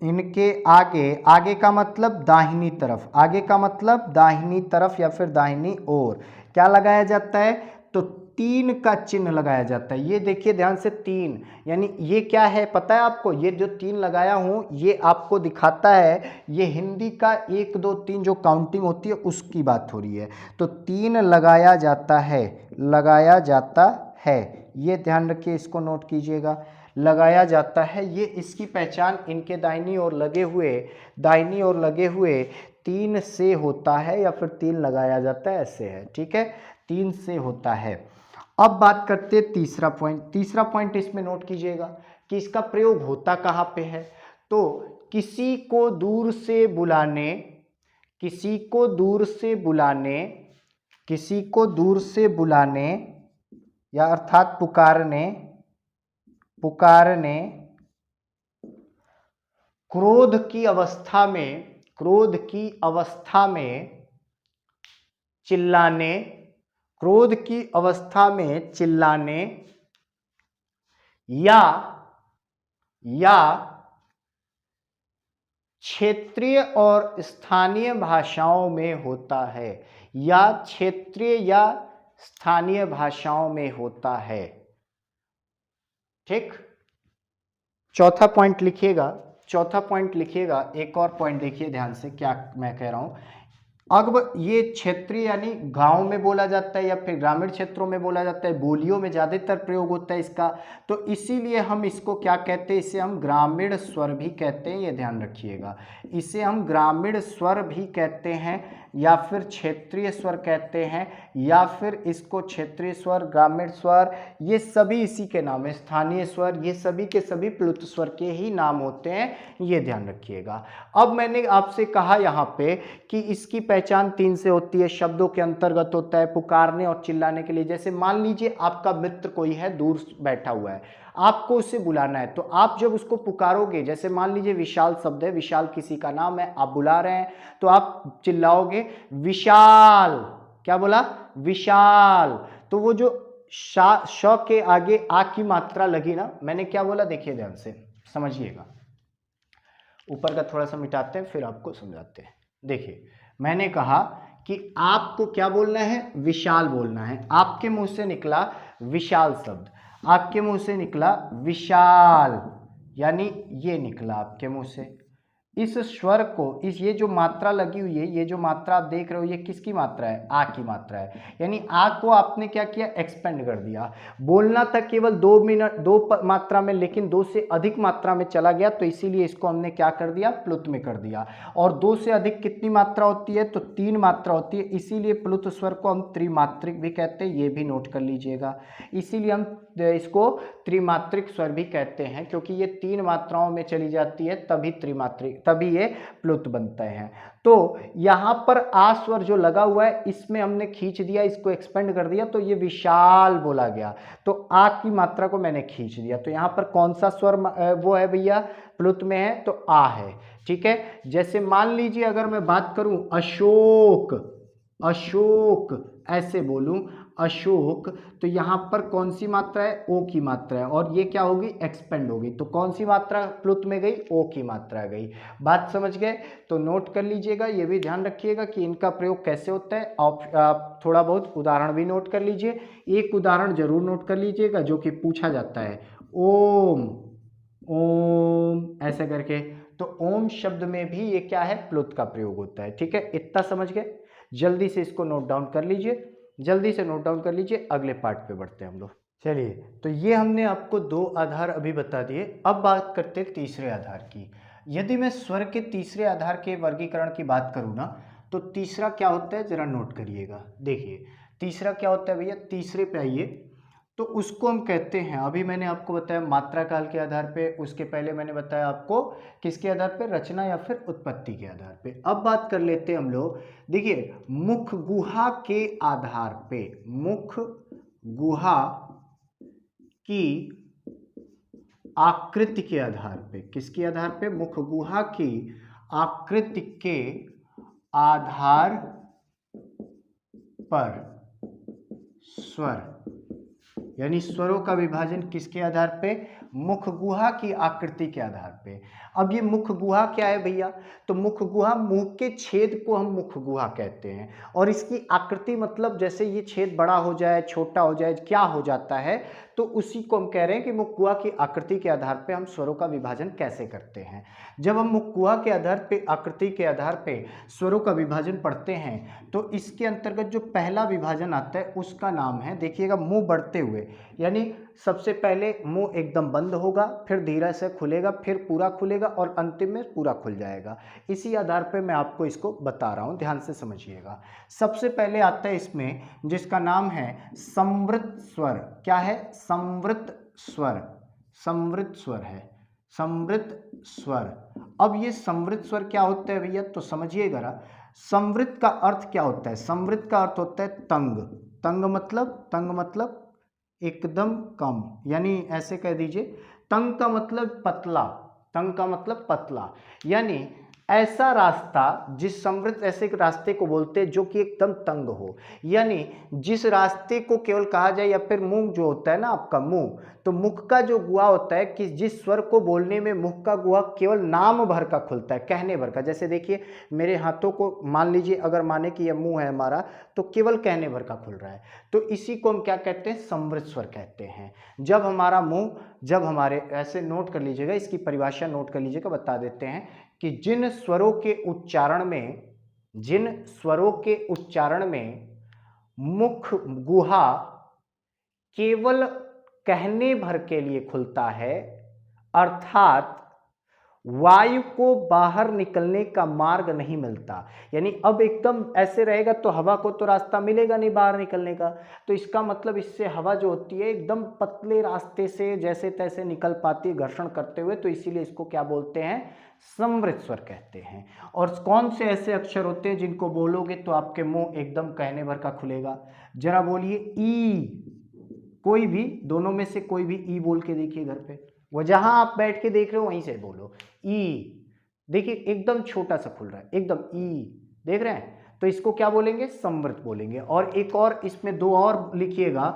इनके आगे, आगे का मतलब दाहिनी तरफ, आगे का मतलब दाहिनी तरफ या फिर दाहिनी ओर क्या लगाया जाता है, तो 3 का चिन्ह लगाया जाता है। ये देखिए ध्यान से 3, यानी ये क्या है पता है आपको, ये जो 3 लगाया हूं ये आपको दिखाता है ये हिंदी का 1 2 3 जो काउंटिंग होती है उसकी बात हो रही है। तो 3 लगाया जाता है, लगाया जाता है, ये ध्यान रखिए, इसको नोट कीजिएगा, लगाया जाता है। ये इसकी पहचान इनके दाहिनी ओर लगे हुए, दाहिनी ओर लगे हुए 3 से होता है, या फिर 3 लगाया जाता है, ऐसे है, ठीक है, 3 से होता है। अब बात करते हैं तीसरा पॉइंट। तीसरा पॉइंट इसमें नोट कीजिएगा कि इसका प्रयोग होता कहाँ पे है, तो किसी को दूर से बुलाने, किसी को दूर से बुलाने, किसी को दूर से बुलाने या अर्थात पुकारने, पुकारने, क्रोध की अवस्था में, क्रोध की अवस्था में चिल्लाने, क्रोध की अवस्था में चिल्लाने, या क्षेत्रीय और स्थानीय भाषाओं में होता है, या क्षेत्रीय या स्थानीय भाषाओं में होता है, ठीक। चौथा पॉइंट लिखिएगा, चौथा पॉइंट लिखिएगा, एक और पॉइंट देखिए ध्यान से क्या मैं कह रहा हूं। अब ये क्षेत्रीय यानी गांव में बोला जाता है या फिर ग्रामीण क्षेत्रों में बोला जाता है, बोलियों में ज़्यादातर प्रयोग होता है इसका, तो इसीलिए हम इसको क्या कहते हैं, इसे हम ग्रामीण स्वर भी कहते हैं, ये ध्यान रखिएगा, इसे हम ग्रामीण स्वर भी कहते हैं, या फिर क्षेत्रीय स्वर कहते हैं, या फिर इसको क्षेत्रीय स्वर, ग्रामीण स्वर, ये सभी इसी के नाम है, स्थानीय स्वर, ये सभी के सभी प्लुत स्वर के ही नाम होते हैं, ये ध्यान रखिएगा। अब मैंने आपसे कहा यहाँ पे कि इसकी पहचान 3 से होती है, शब्दों के अंतर्गत होता है, पुकारने और चिल्लाने के लिए। जैसे मान लीजिए आपका मित्र कोई है, दूर बैठा हुआ है, आपको उसे बुलाना है, तो आप जब उसको पुकारोगे, जैसे मान लीजिए विशाल शब्द है, विशाल किसी का नाम है, आप बुला रहे हैं, तो आप चिल्लाओगे विशाल, क्या बोला, विशाल, तो वो जो श के आगे आ की मात्रा लगी ना, मैंने क्या बोला देखिए ध्यान से समझिएगा, ऊपर का थोड़ा सा मिटाते हैं फिर आपको समझाते हैं। देखिए मैंने कहा कि आपको क्या बोलना है, विशाल बोलना है। आपके मुंह से निकला विशाल शब्द, आपके मुंह से निकला विशाल, यानी ये निकला आपके मुंह से। इस स्वर को, इस ये जो मात्रा लगी हुई है, ये जो मात्रा आप देख रहे हो, ये किसकी मात्रा है, आ की मात्रा है। यानी आ को आपने क्या किया, एक्सपेंड कर दिया। बोलना था केवल 2 मिनट, मात्रा में, लेकिन 2 से अधिक मात्रा में चला गया, तो इसीलिए इसको हमने क्या कर दिया, प्लुत में कर दिया। और 2 से अधिक कितनी मात्रा होती है, तो 3 मात्रा होती है, इसीलिए प्लुत स्वर को हम त्रिमात्रिक भी कहते हैं, ये भी नोट कर लीजिएगा। इसीलिए हम इसको त्रिमात्रिक स्वर भी कहते हैं, क्योंकि ये 3 मात्राओं में चली जाती है, तभी त्रिमात्रिक, तभी ये प्लुत बनते हैं। तो यहां पर आ स्वर जो लगा हुआ है, इसमें हमने खींच दिया, इसको एक्सपेंड कर दिया, तो ये विशाल बोला गया। तो आ की मात्रा को मैंने खींच दिया, तो यहां पर कौन सा स्वर वो है भैया, प्लुत में है, तो आ है। ठीक है, जैसे मान लीजिए अगर मैं बात करूं अशोक, अशोक ऐसे बोलूं अशोक, तो यहां पर कौन सी मात्रा है, ओ की मात्रा है, और ये क्या होगी, एक्सपेंड होगी। तो कौन सी मात्रा प्लुत में गई, ओ की मात्रा गई। बात समझ गए, तो नोट कर लीजिएगा, ये भी ध्यान रखिएगा कि इनका प्रयोग कैसे होता है। आप थोड़ा बहुत उदाहरण भी नोट कर लीजिए, एक उदाहरण जरूर नोट कर लीजिएगा जो कि पूछा जाता है, ओम, ओम ऐसे करके। तो ओम शब्द में भी ये क्या है, प्लुत का प्रयोग होता है। ठीक है, इतना समझ गए, जल्दी से इसको नोट डाउन कर लीजिए, जल्दी से नोट डाउन कर लीजिए, अगले पार्ट पे बढ़ते हैं हम लोग। चलिए, तो ये हमने आपको 2 आधार अभी बता दिए, अब बात करते हैं तीसरे आधार की। यदि मैं स्वर के तीसरे आधार के वर्गीकरण की बात करूँ ना, तो तीसरा क्या होता है, जरा नोट करिएगा। देखिए तीसरा क्या होता है भैया, तीसरे पे आइए, तो उसको हम कहते हैं, अभी मैंने आपको बताया मात्रा काल के आधार पे, उसके पहले मैंने बताया आपको किसके आधार पे, रचना या फिर उत्पत्ति के आधार पे। अब बात कर लेते हैं हम लोग, देखिए मुख गुहा के आधार पे, मुख गुहा की आकृति के आधार पे, किसके आधार पे, मुख गुहा की आकृति के आधार पर स्वर, यानी स्वरों का विभाजन किसके आधार पे, मुख गुहा की आकृति के आधार पे। अब ये मुख गुहा क्या है भैया, तो मुख गुहा, मुंह के छेद को हम मुख गुहा कहते हैं, और इसकी आकृति मतलब जैसे ये छेद बड़ा हो जाए, छोटा हो जाए, क्या हो जाता है, तो उसी को हम कह रहे हैं कि मुख गुहा की आकृति के आधार पे हम स्वरों का विभाजन कैसे करते हैं। जब हम मुख गुहा के आधार पे, आकृति के आधार पे स्वरों का विभाजन पढ़ते हैं, तो इसके अंतर्गत जो पहला विभाजन आता है उसका नाम है, देखिएगा, मुंह बढ़ते हुए, यानी सबसे पहले मुंह एकदम बंद होगा, फिर धीरे से खुलेगा, फिर पूरा खुलेगा, और अंतिम में पूरा खुल जाएगा। इसी आधार पे मैं आपको इसको बता रहा हूं, ध्यान से समझिएगा। सबसे पहले आता है इसमें जिसका नाम है संवृत स्वर। क्या है, संवृत स्वर, संवृत स्वर है, संवृत स्वर। अब ये संवृत स्वर क्या होता है भैया, तो समझिएगा ना, संवृत का अर्थ क्या होता है, संवृत का अर्थ होता है तंग, तंग मतलब, तंग मतलब एकदम कम, यानी ऐसे कह दीजिए, तंग का मतलब पतला, तंग का मतलब पतला, यानी ऐसा रास्ता, जिस संवृत ऐसे एक रास्ते को बोलते हैं जो कि एकदम तंग हो, यानी जिस रास्ते को केवल कहा जाए, या फिर मुंह जो होता है ना आपका मुंह, तो मुख का जो गुहा होता है, कि जिस स्वर को बोलने में मुख का गुहा केवल नाम भर का खुलता है, कहने भर का। जैसे देखिए मेरे हाथों को मान लीजिए, अगर माने कि यह मुंह है हमारा, तो केवल कहने भर का खुल रहा है, तो इसी को हम क्या कहते हैं, संवृत स्वर कहते हैं। जब हमारा मुंह, जब हमारे, ऐसे नोट कर लीजिएगा, इसकी परिभाषा नोट कर लीजिएगा, बता देते हैं कि जिन स्वरों के उच्चारण में, जिन स्वरों के उच्चारण में मुख गुहा केवल कहने भर के लिए खुलता है, अर्थात वायु को बाहर निकलने का मार्ग नहीं मिलता, यानी अब एकदम ऐसे रहेगा तो हवा को तो रास्ता मिलेगा नहीं बाहर निकलने का, तो इसका मतलब इससे हवा जो होती है एकदम पतले रास्ते से जैसे तैसे निकल पाती है घर्षण करते हुए, तो इसीलिए इसको क्या बोलते हैं, संवृत स्वर कहते हैं। और कौन से ऐसे अक्षर होते हैं जिनको बोलोगे तो आपके मुंह एकदम कहने भर का खुलेगा, जरा बोलिए, ई, कोई भी दोनों में से कोई भी ई बोल के देखिए घर पे, वो जहां आप बैठ के देख रहे हो वहीं से बोलो, ई, देखिए एकदम छोटा सा खुल रहा है, एकदम ई, देख रहे हैं, तो इसको क्या बोलेंगे, संवृत बोलेंगे। और एक और इसमें 2 और लिखिएगा,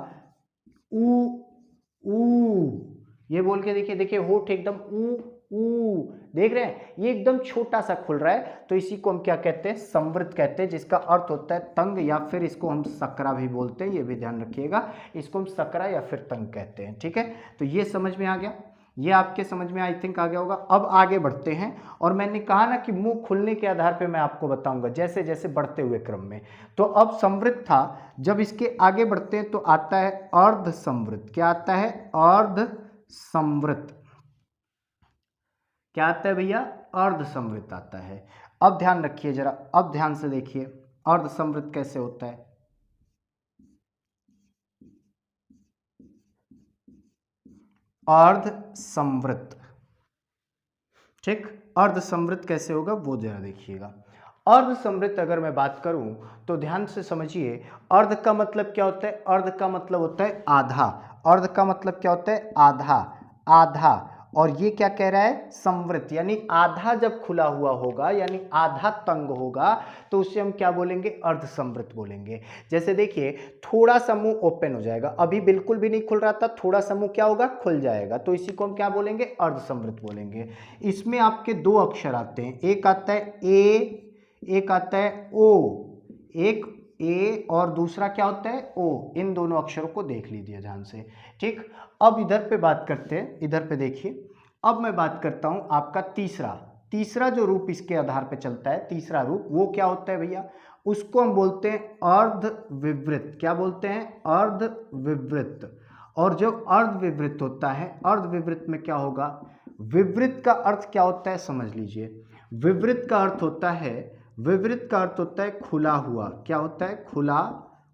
ऊ, ऊ, ये बोल के देखिए, देखिए होठ एकदम ऊ, ऊ, देख रहे हैं, ये एकदम छोटा सा खुल रहा है, तो इसी को हम क्या कहते हैं, संवृत कहते हैं, जिसका अर्थ होता है तंग, या फिर इसको हम सकरा भी बोलते हैं, ये भी ध्यान रखिएगा, इसको हम सकरा या फिर तंग कहते हैं। ठीक है, तो ये समझ में आ गया, ये आपके समझ में आई थिंक आ गया होगा। अब आगे बढ़ते हैं, और मैंने कहा ना कि मुंह खुलने के आधार पे मैं आपको बताऊंगा जैसे जैसे बढ़ते हुए क्रम में। तो अब संवृत था, जब इसके आगे बढ़ते हैं तो आता है अर्ध संवृत। क्या आता है, अर्ध संवृत। क्या आता है भैया, अर्ध संवृत आता है। अब ध्यान रखिए जरा, अब ध्यान से देखिए अर्ध संवृत कैसे होता है। अर्ध संवृत, ठीक, अर्ध संवृत कैसे होगा वो जरा देखिएगा। अर्ध संवृत अगर मैं बात करूं तो ध्यान से समझिए, अर्ध का मतलब क्या होता है, अर्ध का मतलब होता है आधा, अर्ध का मतलब क्या होता है, आधा, आधा, और ये क्या कह रहा है, संवृत, यानी आधा जब खुला हुआ होगा, यानी आधा तंग होगा, तो उसे हम क्या बोलेंगे, अर्ध संवृत बोलेंगे। जैसे देखिए, थोड़ा सा मुंह ओपन हो जाएगा, अभी बिल्कुल भी नहीं खुल रहा था, थोड़ा सा मुंह क्या होगा, खुल जाएगा, तो इसी को हम क्या बोलेंगे, अर्ध संवृत बोलेंगे। इसमें आपके दो अक्षर आते हैं, एक आता है ए, एक आता है ओ, एक ए और दूसरा क्या होता है, ओ, इन दोनों अक्षरों को देख लीजिए ध्यान से। ठीक, अब इधर पे बात करते हैं, इधर पे देखिए, अब मैं बात करता हूं आपका तीसरा, तीसरा जो रूप इसके आधार पे चलता है, तीसरा रूप वो क्या होता है भैया, उसको हम बोलते हैं अर्ध विवृत। क्या बोलते हैं, अर्ध विवृत। और जब अर्ध विवृत होता है, अर्ध विवृत में क्या होगा, विवृत का अर्थ क्या होता है समझ लीजिए, विवृत का अर्थ होता है, विवृत का अर्थ होता है खुला हुआ। क्या होता है, खुला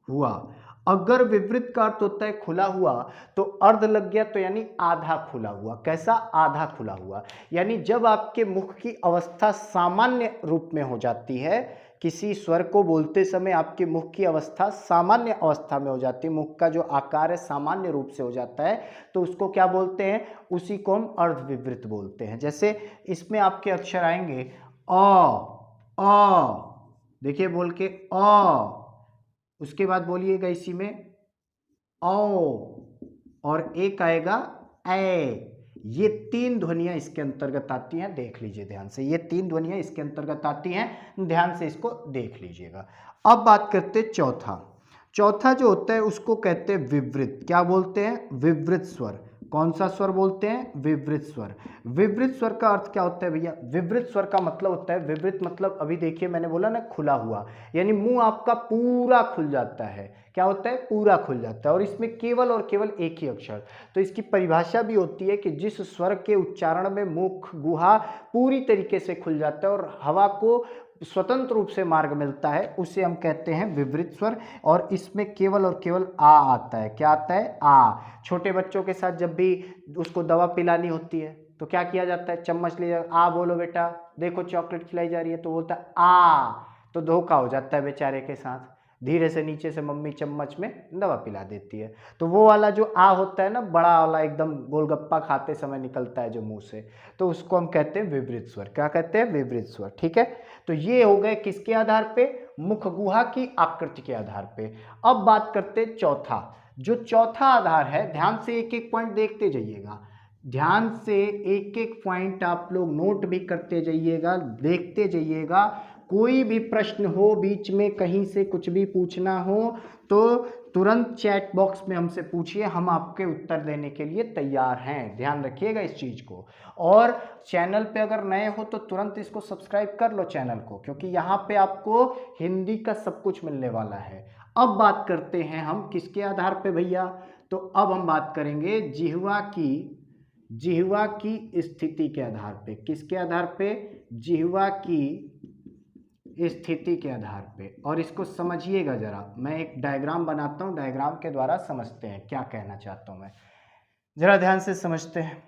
हुआ। अगर विवृत का अर्थ होता है खुला हुआ, तो अर्ध लग गया, तो यानी आधा खुला हुआ। कैसा, आधा खुला हुआ, यानी जब आपके मुख की अवस्था सामान्य रूप में हो जाती है, किसी स्वर को बोलते समय आपके मुख की अवस्था सामान्य अवस्था में हो जाती है, मुख का जो आकार है सामान्य रूप से हो जाता है, तो उसको क्या बोलते हैं, उसी को हम अर्ध विवृत बोलते हैं। जैसे इसमें आपके अक्षर आएंगे अ, देखिए बोल के अ, उसके बाद बोलिएगा इसी में ओ, और एक आएगा ए। ये तीन ध्वनियां इसके अंतर्गत आती हैं, देख लीजिए ध्यान से, ये तीन ध्वनियां इसके अंतर्गत आती हैं, ध्यान से इसको देख लीजिएगा। अब बात करते हैं चौथा, चौथा जो होता है उसको कहते हैं विवृत। क्या बोलते हैं, विवृत स्वर। कौन सा स्वर बोलते हैं, विवृत स्वर। विवृत स्वर का अर्थ क्या होता है भैया, विवृत स्वर का मतलब होता है, विवृत मतलब अभी देखिए मैंने बोला ना खुला हुआ, यानी मुंह आपका पूरा खुल जाता है। क्या होता है, पूरा खुल जाता है, और इसमें केवल और केवल एक ही अक्षर। तो इसकी परिभाषा भी होती है कि जिस स्वर के उच्चारण में मुख गुहा पूरी तरीके से खुल जाता है और हवा को स्वतंत्र रूप से मार्ग मिलता है, उसे हम कहते हैं विवृत स्वर। और इसमें केवल और केवल आ आता है। क्या आता है, आ। छोटे बच्चों के साथ जब भी उसको दवा पिलानी होती है तो क्या किया जाता है, चम्मच ले आ बोलो बेटा, देखो चॉकलेट खिलाई जा रही है, तो बोलता है आ, तो धोखा हो जाता है बेचारे के साथ, धीरे से नीचे से मम्मी चम्मच में दवा पिला देती है। तो वो वाला जो आ होता है ना, बड़ा वाला एकदम गोलगप्पा खाते समय निकलता है जो मुंह से, तो उसको हम कहते हैं विवृत स्वर। क्या कहते हैं, विवृत स्वर। ठीक है, तो ये हो गए किसके आधार पे, मुख गुहा की आकृति के आधार पे। अब बात करते हैं चौथा, जो चौथा आधार है, ध्यान से एक एक पॉइंट देखते जाइएगा, ध्यान से एक एक पॉइंट आप लोग नोट भी करते जाइएगा, देखते जाइएगा। कोई भी प्रश्न हो, बीच में कहीं से कुछ भी पूछना हो तो तुरंत चैट बॉक्स में हमसे पूछिए, हम आपके उत्तर देने के लिए तैयार हैं। ध्यान रखिएगा इस चीज़ को। और चैनल पे अगर नए हो तो तुरंत इसको सब्सक्राइब कर लो चैनल को, क्योंकि यहाँ पे आपको हिंदी का सब कुछ मिलने वाला है। अब बात करते हैं हम किसके आधार पे भैया, तो अब हम बात करेंगे जिह्वा की स्थिति के आधार पे। किसके आधार पे, जिह्वा की स्थिति के आधार पे। और इसको समझिएगा जरा, मैं एक डायग्राम बनाता हूं, डायग्राम के द्वारा समझते हैं क्या कहना चाहता हूं मैं, जरा ध्यान से समझते हैं।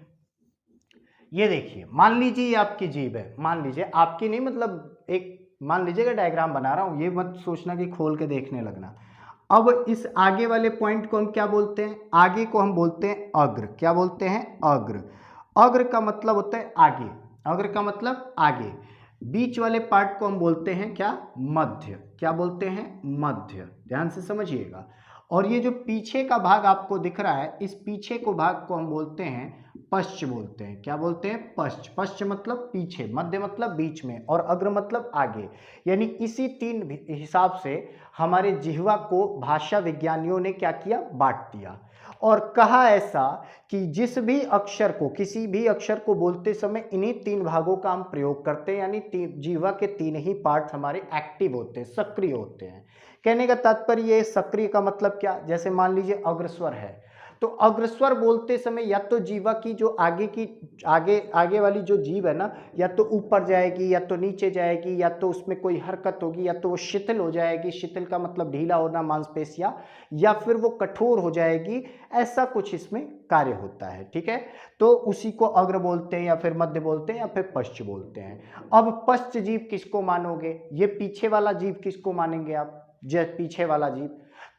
ये देखिए, मान लीजिए ये आपकी जीभ है, मान लीजिए आपकी नहीं, मतलब एक मान लीजिएगा डायग्राम बना रहा हूं, ये मत सोचना कि खोल के देखने लगना। अब इस आगे वाले पॉइंट को हम क्या बोलते हैं, आगे को हम बोलते हैं अग्र। क्या बोलते हैं, अग्र। अग्र का मतलब होता है आगे, अग्र का मतलब आगे। बीच वाले पार्ट को हम बोलते हैं क्या, मध्य। क्या बोलते हैं, मध्य। ध्यान से समझिएगा। और ये जो पीछे का भाग आपको दिख रहा है, इस पीछे को भाग को हम बोलते हैं पश्च बोलते हैं। क्या बोलते हैं? पश्च। पश्च मतलब पीछे, मध्य मतलब बीच में, और अग्र मतलब आगे। यानी इसी तीन हिसाब से हमारे जिह्वा को भाषा विज्ञानियों ने क्या किया? बांट दिया और कहा ऐसा कि जिस भी अक्षर को, किसी भी अक्षर को बोलते समय इन्हीं तीन भागों का हम प्रयोग करते हैं, यानी जिह्वा के तीन ही पार्ट हमारे एक्टिव होते हैं, सक्रिय होते हैं। कहने का तात्पर्य ये, सक्रिय का मतलब क्या? जैसे मान लीजिए अग्रस्वर है, तो अग्रस्वर बोलते समय या तो जीवा की जो आगे वाली जो जीभ है ना, या तो ऊपर जाएगी या तो नीचे जाएगी, या तो उसमें कोई हरकत होगी, या तो वो शिथिल हो जाएगी। शिथिल का मतलब ढीला होना मांसपेशियां, या फिर वो कठोर हो जाएगी। ऐसा कुछ इसमें कार्य होता है। ठीक है, तो उसी को अग्र बोलते हैं या फिर मध्य बोलते हैं या फिर पश्च बोलते हैं। अब पश्च जीव किसको मानोगे? ये पीछे वाला जीव किसको मानेंगे आप? पीछे वाला जीव।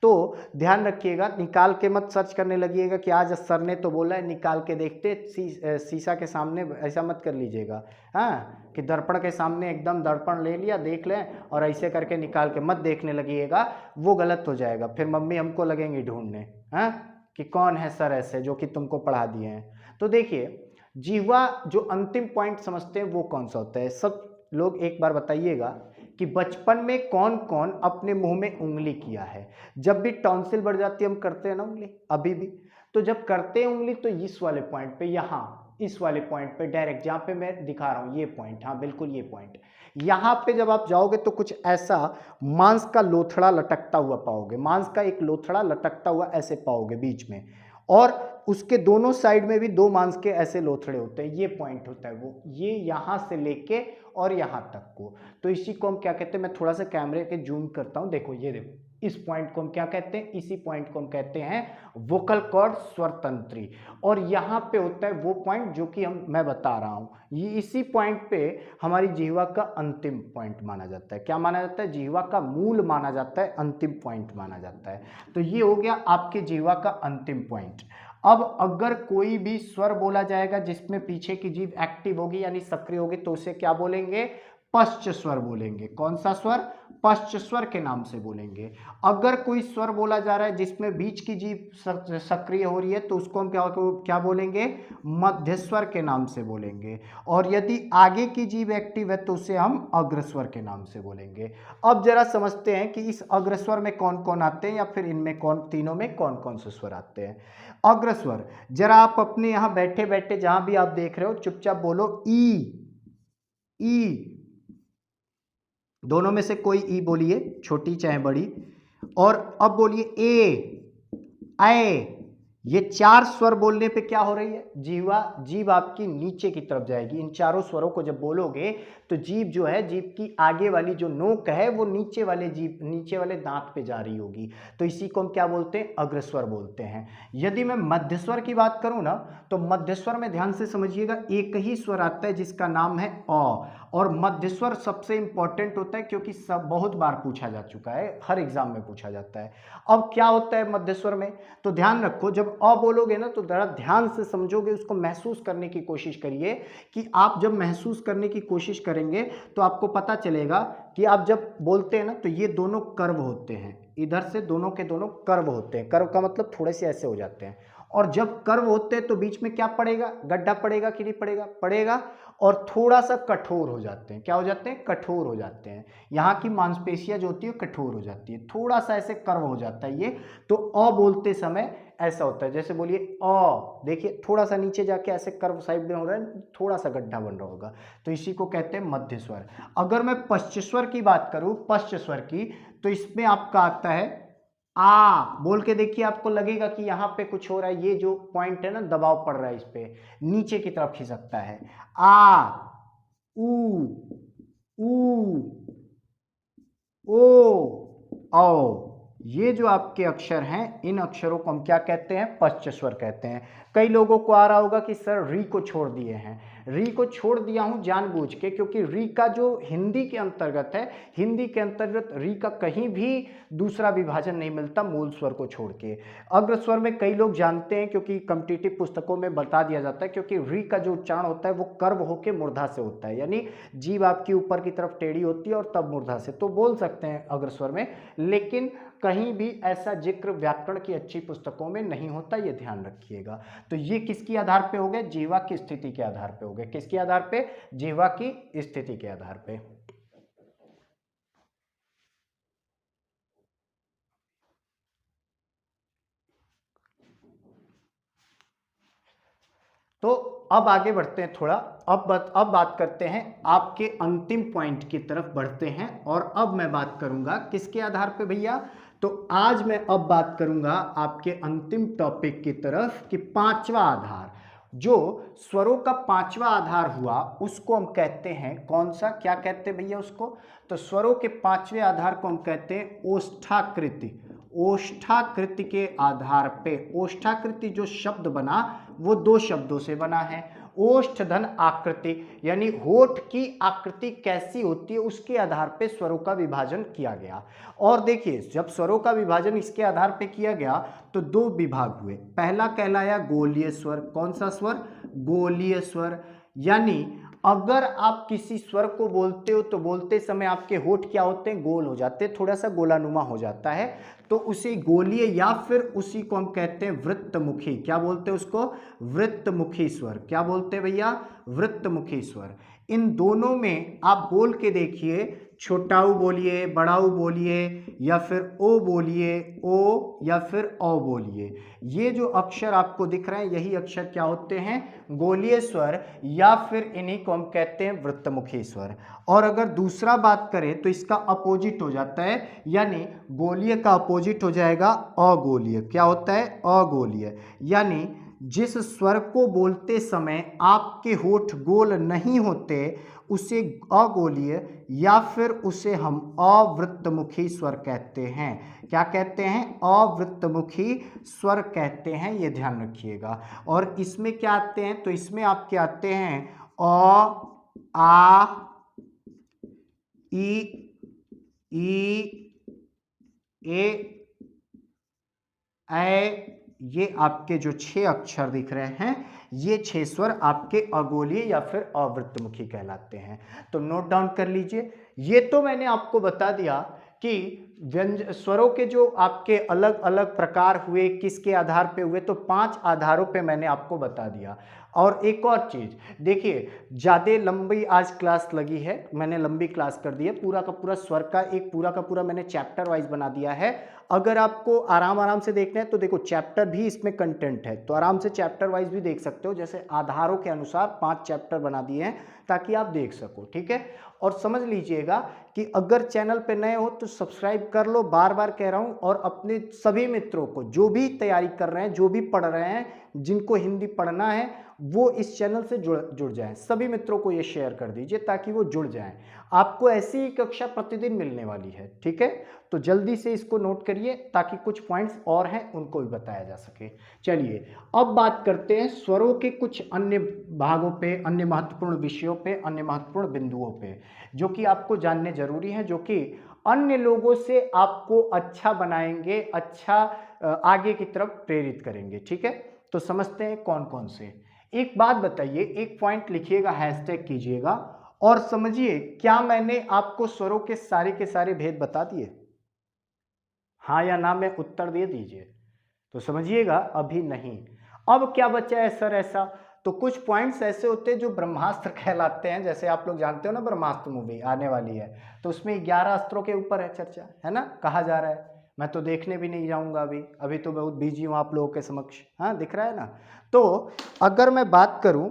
तो ध्यान रखिएगा, निकाल के मत सर्च करने लगिएगा कि आज सर ने तो बोला है, निकाल के देखते शीशा के सामने ऐसा मत कर लीजिएगा। हाँ, कि दर्पण के सामने एकदम दर्पण ले लिया, देख लें और ऐसे करके निकाल के मत देखने लगिएगा, वो गलत हो जाएगा। फिर मम्मी हमको लगेंगी ढूंढने, हाँ, कि कौन है सर ऐसे जो कि तुमको पढ़ा दिए हैं। तो देखिए, जीवा जो अंतिम पॉइंट समझते हैं वो कौन सा होता है? सब लोग एक बार बताइएगा कि बचपन में कौन कौन अपने मुंह में उंगली किया है? जब भी टॉन्सिल बढ़ जाती है हम करते हैं ना उंगली, अभी भी। तो जब करते हैं उंगली तो इस वाले पॉइंट पे, यहाँ इस वाले पॉइंट पे डायरेक्ट, जहाँ पे मैं दिखा रहा हूँ ये पॉइंट, हाँ बिल्कुल ये पॉइंट, यहाँ पे जब आप जाओगे तो कुछ ऐसा मांस का लोथड़ा लटकता हुआ पाओगे, मांस का एक लोथड़ा लटकता हुआ ऐसे पाओगे बीच में, और उसके दोनों साइड में भी दो मांस के ऐसे लोथड़े होते हैं। ये पॉइंट होता है वो, ये यहाँ से लेके और यहाँ तक को। तो इसी को हम क्या कहते हैं? मैं थोड़ा सा कैमरे के जूम करता हूँ, देखो ये देखो, इस पॉइंट को हम क्या कहते हैं? इसी पॉइंट को हम कहते हैं वोकल कॉर्ड, स्वर तंत्री। और यहाँ पे होता है वो पॉइंट जो कि मैं बता रहा हूँ, ये इसी पॉइंट पे हमारी जिह्वा का अंतिम पॉइंट माना जाता है। क्या माना जाता है? जिह्वा का मूल माना जाता है, अंतिम पॉइंट माना जाता है। तो ये हो गया आपके जिह्वा का अंतिम पॉइंट। अब अगर कोई भी स्वर बोला जाएगा जिसमें पीछे की जीभ एक्टिव होगी यानी सक्रिय होगी, तो उसे क्या बोलेंगे? पश्च स्वर बोलेंगे। कौन सा स्वर? पश्च स्वर के नाम से बोलेंगे। अगर कोई स्वर बोला जा रहा है जिसमें बीच की जीभ सक्रिय हो रही है तो उसको हम क्या बोलेंगे? मध्य स्वर के नाम से बोलेंगे। और यदि आगे की जीभ एक्टिव है तो उसे हम अग्रस्वर के नाम से बोलेंगे। अब जरा समझते हैं कि इस अग्रस्वर में कौन कौन आते हैं, या फिर इनमें तीनों में कौन कौन से स्वर आते हैं। अग्रस्वर, जरा आप अपने यहां बैठे बैठे जहां भी आप देख रहे हो चुपचाप बोलो ई। ई, दोनों में से कोई ई बोलिए, छोटी चाहे बड़ी। और अब बोलिए ए, ऐ। ये चार स्वर बोलने पे क्या हो रही है? जीभ आपकी नीचे की तरफ जाएगी। इन चारों स्वरों को जब बोलोगे तो जीभ जो है, जीभ की आगे वाली जो नोक है वो नीचे वाले दांत पे जा रही होगी। तो इसी को हम क्या बोलते हैं? अग्रस्वर बोलते हैं। यदि मैं मध्यस्वर की बात करूं ना, तो मध्यस्वर में ध्यान से समझिएगा, एक ही स्वर आता है जिसका नाम है अ। और मध्यस्वर सबसे इंपॉर्टेंट होता है क्योंकि सब बहुत बार पूछा जा चुका है, हर एग्जाम में पूछा जाता है। अब क्या होता है मध्यस्वर में? तो ध्यान रखो, जब अ बोलोगे ना तो जरा ध्यान से समझोगे, उसको महसूस करने की कोशिश करिए। कि आप जब महसूस करने की कोशिश करेंगे तो आपको पता चलेगा कि आप जब बोलते हैं ना तो ये दोनों कर्व होते हैं, इधर से दोनों के दोनों कर्व होते हैं। कर्व का मतलब थोड़े से ऐसे हो जाते हैं। और जब कर्व होते हैं तो बीच में क्या पड़ेगा? गड्ढा पड़ेगा कि नहीं पड़ेगा? पड़ेगा। और थोड़ा सा कठोर हो जाते हैं। क्या हो जाते हैं? कठोर हो जाते हैं। यहाँ की मांसपेशियां जो होती है कठोर हो जाती है, थोड़ा सा ऐसे कर्व हो जाता है ये। तो अ बोलते समय ऐसा होता है, जैसे बोलिए अ, देखिए थोड़ा सा नीचे जाके ऐसे कर्व साइड में हो रहा है, थोड़ा सा गड्ढा बन रहा होगा। तो इसी को कहते हैं मध्य स्वर। अगर मैं पश्च स्वर की बात करूं, पश्च स्वर की, तो इसमें आपका आता है आ। बोल के देखिए, आपको लगेगा कि यहाँ पे कुछ हो रहा है, ये जो पॉइंट है ना दबाव पड़ रहा है इस पे, नीचे की तरफ खिसकता है। आ, ऊ, ऊ, ओ, औ। ये जो आपके अक्षर हैं, इन अक्षरों को हम क्या कहते हैं? पश्च स्वर कहते हैं। कई लोगों को आ रहा होगा कि सर री को छोड़ दिए हैं। री को छोड़ दिया हूं जानबूझ के, क्योंकि री का जो हिंदी के अंतर्गत है, हिंदी के अंतर्गत री का कहीं भी दूसरा विभाजन नहीं मिलता मूल स्वर को छोड़ के। अग्र स्वर में कई लोग जानते हैं क्योंकि कॉम्पिटिटिव पुस्तकों में बता दिया जाता है, क्योंकि री का जो उच्चारण होता है वो कर्व होकर मूर्धा से होता है, यानी जीभ आपकी ऊपर की तरफ टेढ़ी होती है और तब मूर्धा से, तो बोल सकते हैं अग्र स्वर में। लेकिन कहीं भी ऐसा जिक्र व्याकरण की अच्छी पुस्तकों में नहीं होता, ये ध्यान रखिएगा। तो ये किसके आधार पे हो गए? जीवा की स्थिति के आधार पे हो गए। किसके आधार पे? जीवा की स्थिति के आधार पे। तो अब आगे बढ़ते हैं थोड़ा। अब बात करते हैं आपके अंतिम पॉइंट की तरफ बढ़ते हैं। और अब मैं बात करूंगा किसके आधार पे भैया? तो आज मैं अब बात करूंगा आपके अंतिम टॉपिक की तरफ कि पांचवा आधार, जो स्वरों का पांचवा आधार हुआ उसको हम कहते हैं कौन सा? क्या कहते हैं भैया उसको? तो स्वरों के पांचवें आधार को हम कहते हैं ओष्ठाकृति। ओष्ठाकृति के आधार पे, ओष्ठाकृति जो शब्द बना वो दो शब्दों से बना है। ओष्ठ धन आकृति, यानी होठ की आकृति कैसी होती है उसके आधार पे स्वरों का विभाजन किया गया। और देखिए, जब स्वरों का विभाजन इसके आधार पे किया गया तो दो विभाग हुए। पहला कहलाया गोलीय स्वर। कौन सा स्वर? गोलीय स्वर। यानी अगर आप किसी स्वर को बोलते हो तो बोलते समय आपके होठ क्या होते हैं? गोल हो जाते हैं, थोड़ा सा गोलानुमा हो जाता है, तो उसे गोलीय या फिर उसी को हम कहते हैं वृत्तमुखी। क्या बोलते हैं उसको? वृत्तमुखी स्वर। क्या बोलते हैं भैया? वृत्तमुखी स्वर। इन दोनों में आप बोल के देखिए, छोटाऊ बोलिए, बड़ाऊ बोलिए, या फिर ओ बोलिए, ओ या फिर औ बोलिए। ये जो अक्षर आपको दिख रहे हैं यही अक्षर क्या होते हैं? गोलीय स्वर, या फिर इन्हीं को हम कहते हैं वृत्तमुखी स्वर। और अगर दूसरा बात करें तो इसका अपोजिट हो जाता है, यानी गोलीय का अपोजिट हो जाएगा अगोलीय। क्या होता है? अगोलीय। यानी जिस स्वर को बोलते समय आपके होठ गोल नहीं होते उसे अगोलीय या फिर उसे हम अवृत्तमुखी स्वर कहते हैं। क्या कहते हैं? अवृत्तमुखी स्वर कहते हैं, ये ध्यान रखिएगा। और इसमें क्या आते हैं? तो इसमें आपके आते हैं अ, आ, ई, ए, ये आपके जो 6 अक्षर दिख रहे हैं, ये 6 स्वर आपके अगोलीय या फिर अवृत्तमुखी कहलाते हैं। तो नोट डाउन कर लीजिए। ये तो मैंने आपको बता दिया कि स्वरों के जो आपके अलग अलग प्रकार हुए, किसके आधार पे हुए, तो 5 आधारों पे मैंने आपको बता दिया। और एक और चीज देखिए, ज्यादा लंबी आज क्लास लगी है, मैंने लंबी क्लास कर दी है। पूरा का पूरा स्वर का एक पूरा का पूरा मैंने चैप्टर वाइज बना दिया है। अगर आपको आराम से देखना है तो देखो, चैप्टर भी इसमें कंटेंट है, तो आराम से चैप्टर वाइज भी देख सकते हो। जैसे आधारों के अनुसार 5 चैप्टर बना दिए हैं ताकि आप देख सको, ठीक है। और समझ लीजिएगा कि अगर चैनल पे नए हो तो सब्सक्राइब कर लो, बार बार कह रहा हूं। और अपने सभी मित्रों को, जो भी तैयारी कर रहे हैं, जो भी पढ़ रहे हैं, जिनको हिंदी पढ़ना है, वो इस चैनल से जुड़ जाएं। सभी मित्रों को ये शेयर कर दीजिए ताकि वो जुड़ जाएं। आपको ऐसी ही कक्षा प्रतिदिन मिलने वाली है, ठीक है। तो जल्दी से इसको नोट करिए ताकि कुछ पॉइंट्स और हैं उनको भी बताया जा सके। चलिए अब बात करते हैं स्वरों के कुछ अन्य भागों पे, अन्य महत्वपूर्ण विषयों पे, अन्य महत्वपूर्ण बिंदुओं पे, जो कि आपको जानने जरूरी है, जो कि अन्य लोगों से आपको अच्छा बनाएंगे, अच्छा आगे की तरफ प्रेरित करेंगे, ठीक है। तो समझते हैं कौन कौन से। एक बात बताइए, एक पॉइंट लिखिएगा, हैशटैग कीजिएगा और समझिए, क्या मैंने आपको स्वरों के सारे भेद बता दिए? हाँ या ना में उत्तर दे दीजिए। तो समझिएगा अभी नहीं। अब क्या बचा है सर ऐसा? तो कुछ पॉइंट्स ऐसे होते हैं जो ब्रह्मास्त्र कहलाते हैं। जैसे आप लोग जानते हो ना, ब्रह्मास्त्र मूवी आने वाली है, तो उसमें 11 अस्त्रों के ऊपर है चर्चा, है ना, कहा जा रहा है। मैं तो देखने भी नहीं जाऊंगा अभी तो बहुत बिजी हूं आप लोगों के समक्ष। हाँ, दिख रहा है ना। तो अगर मैं बात करूं,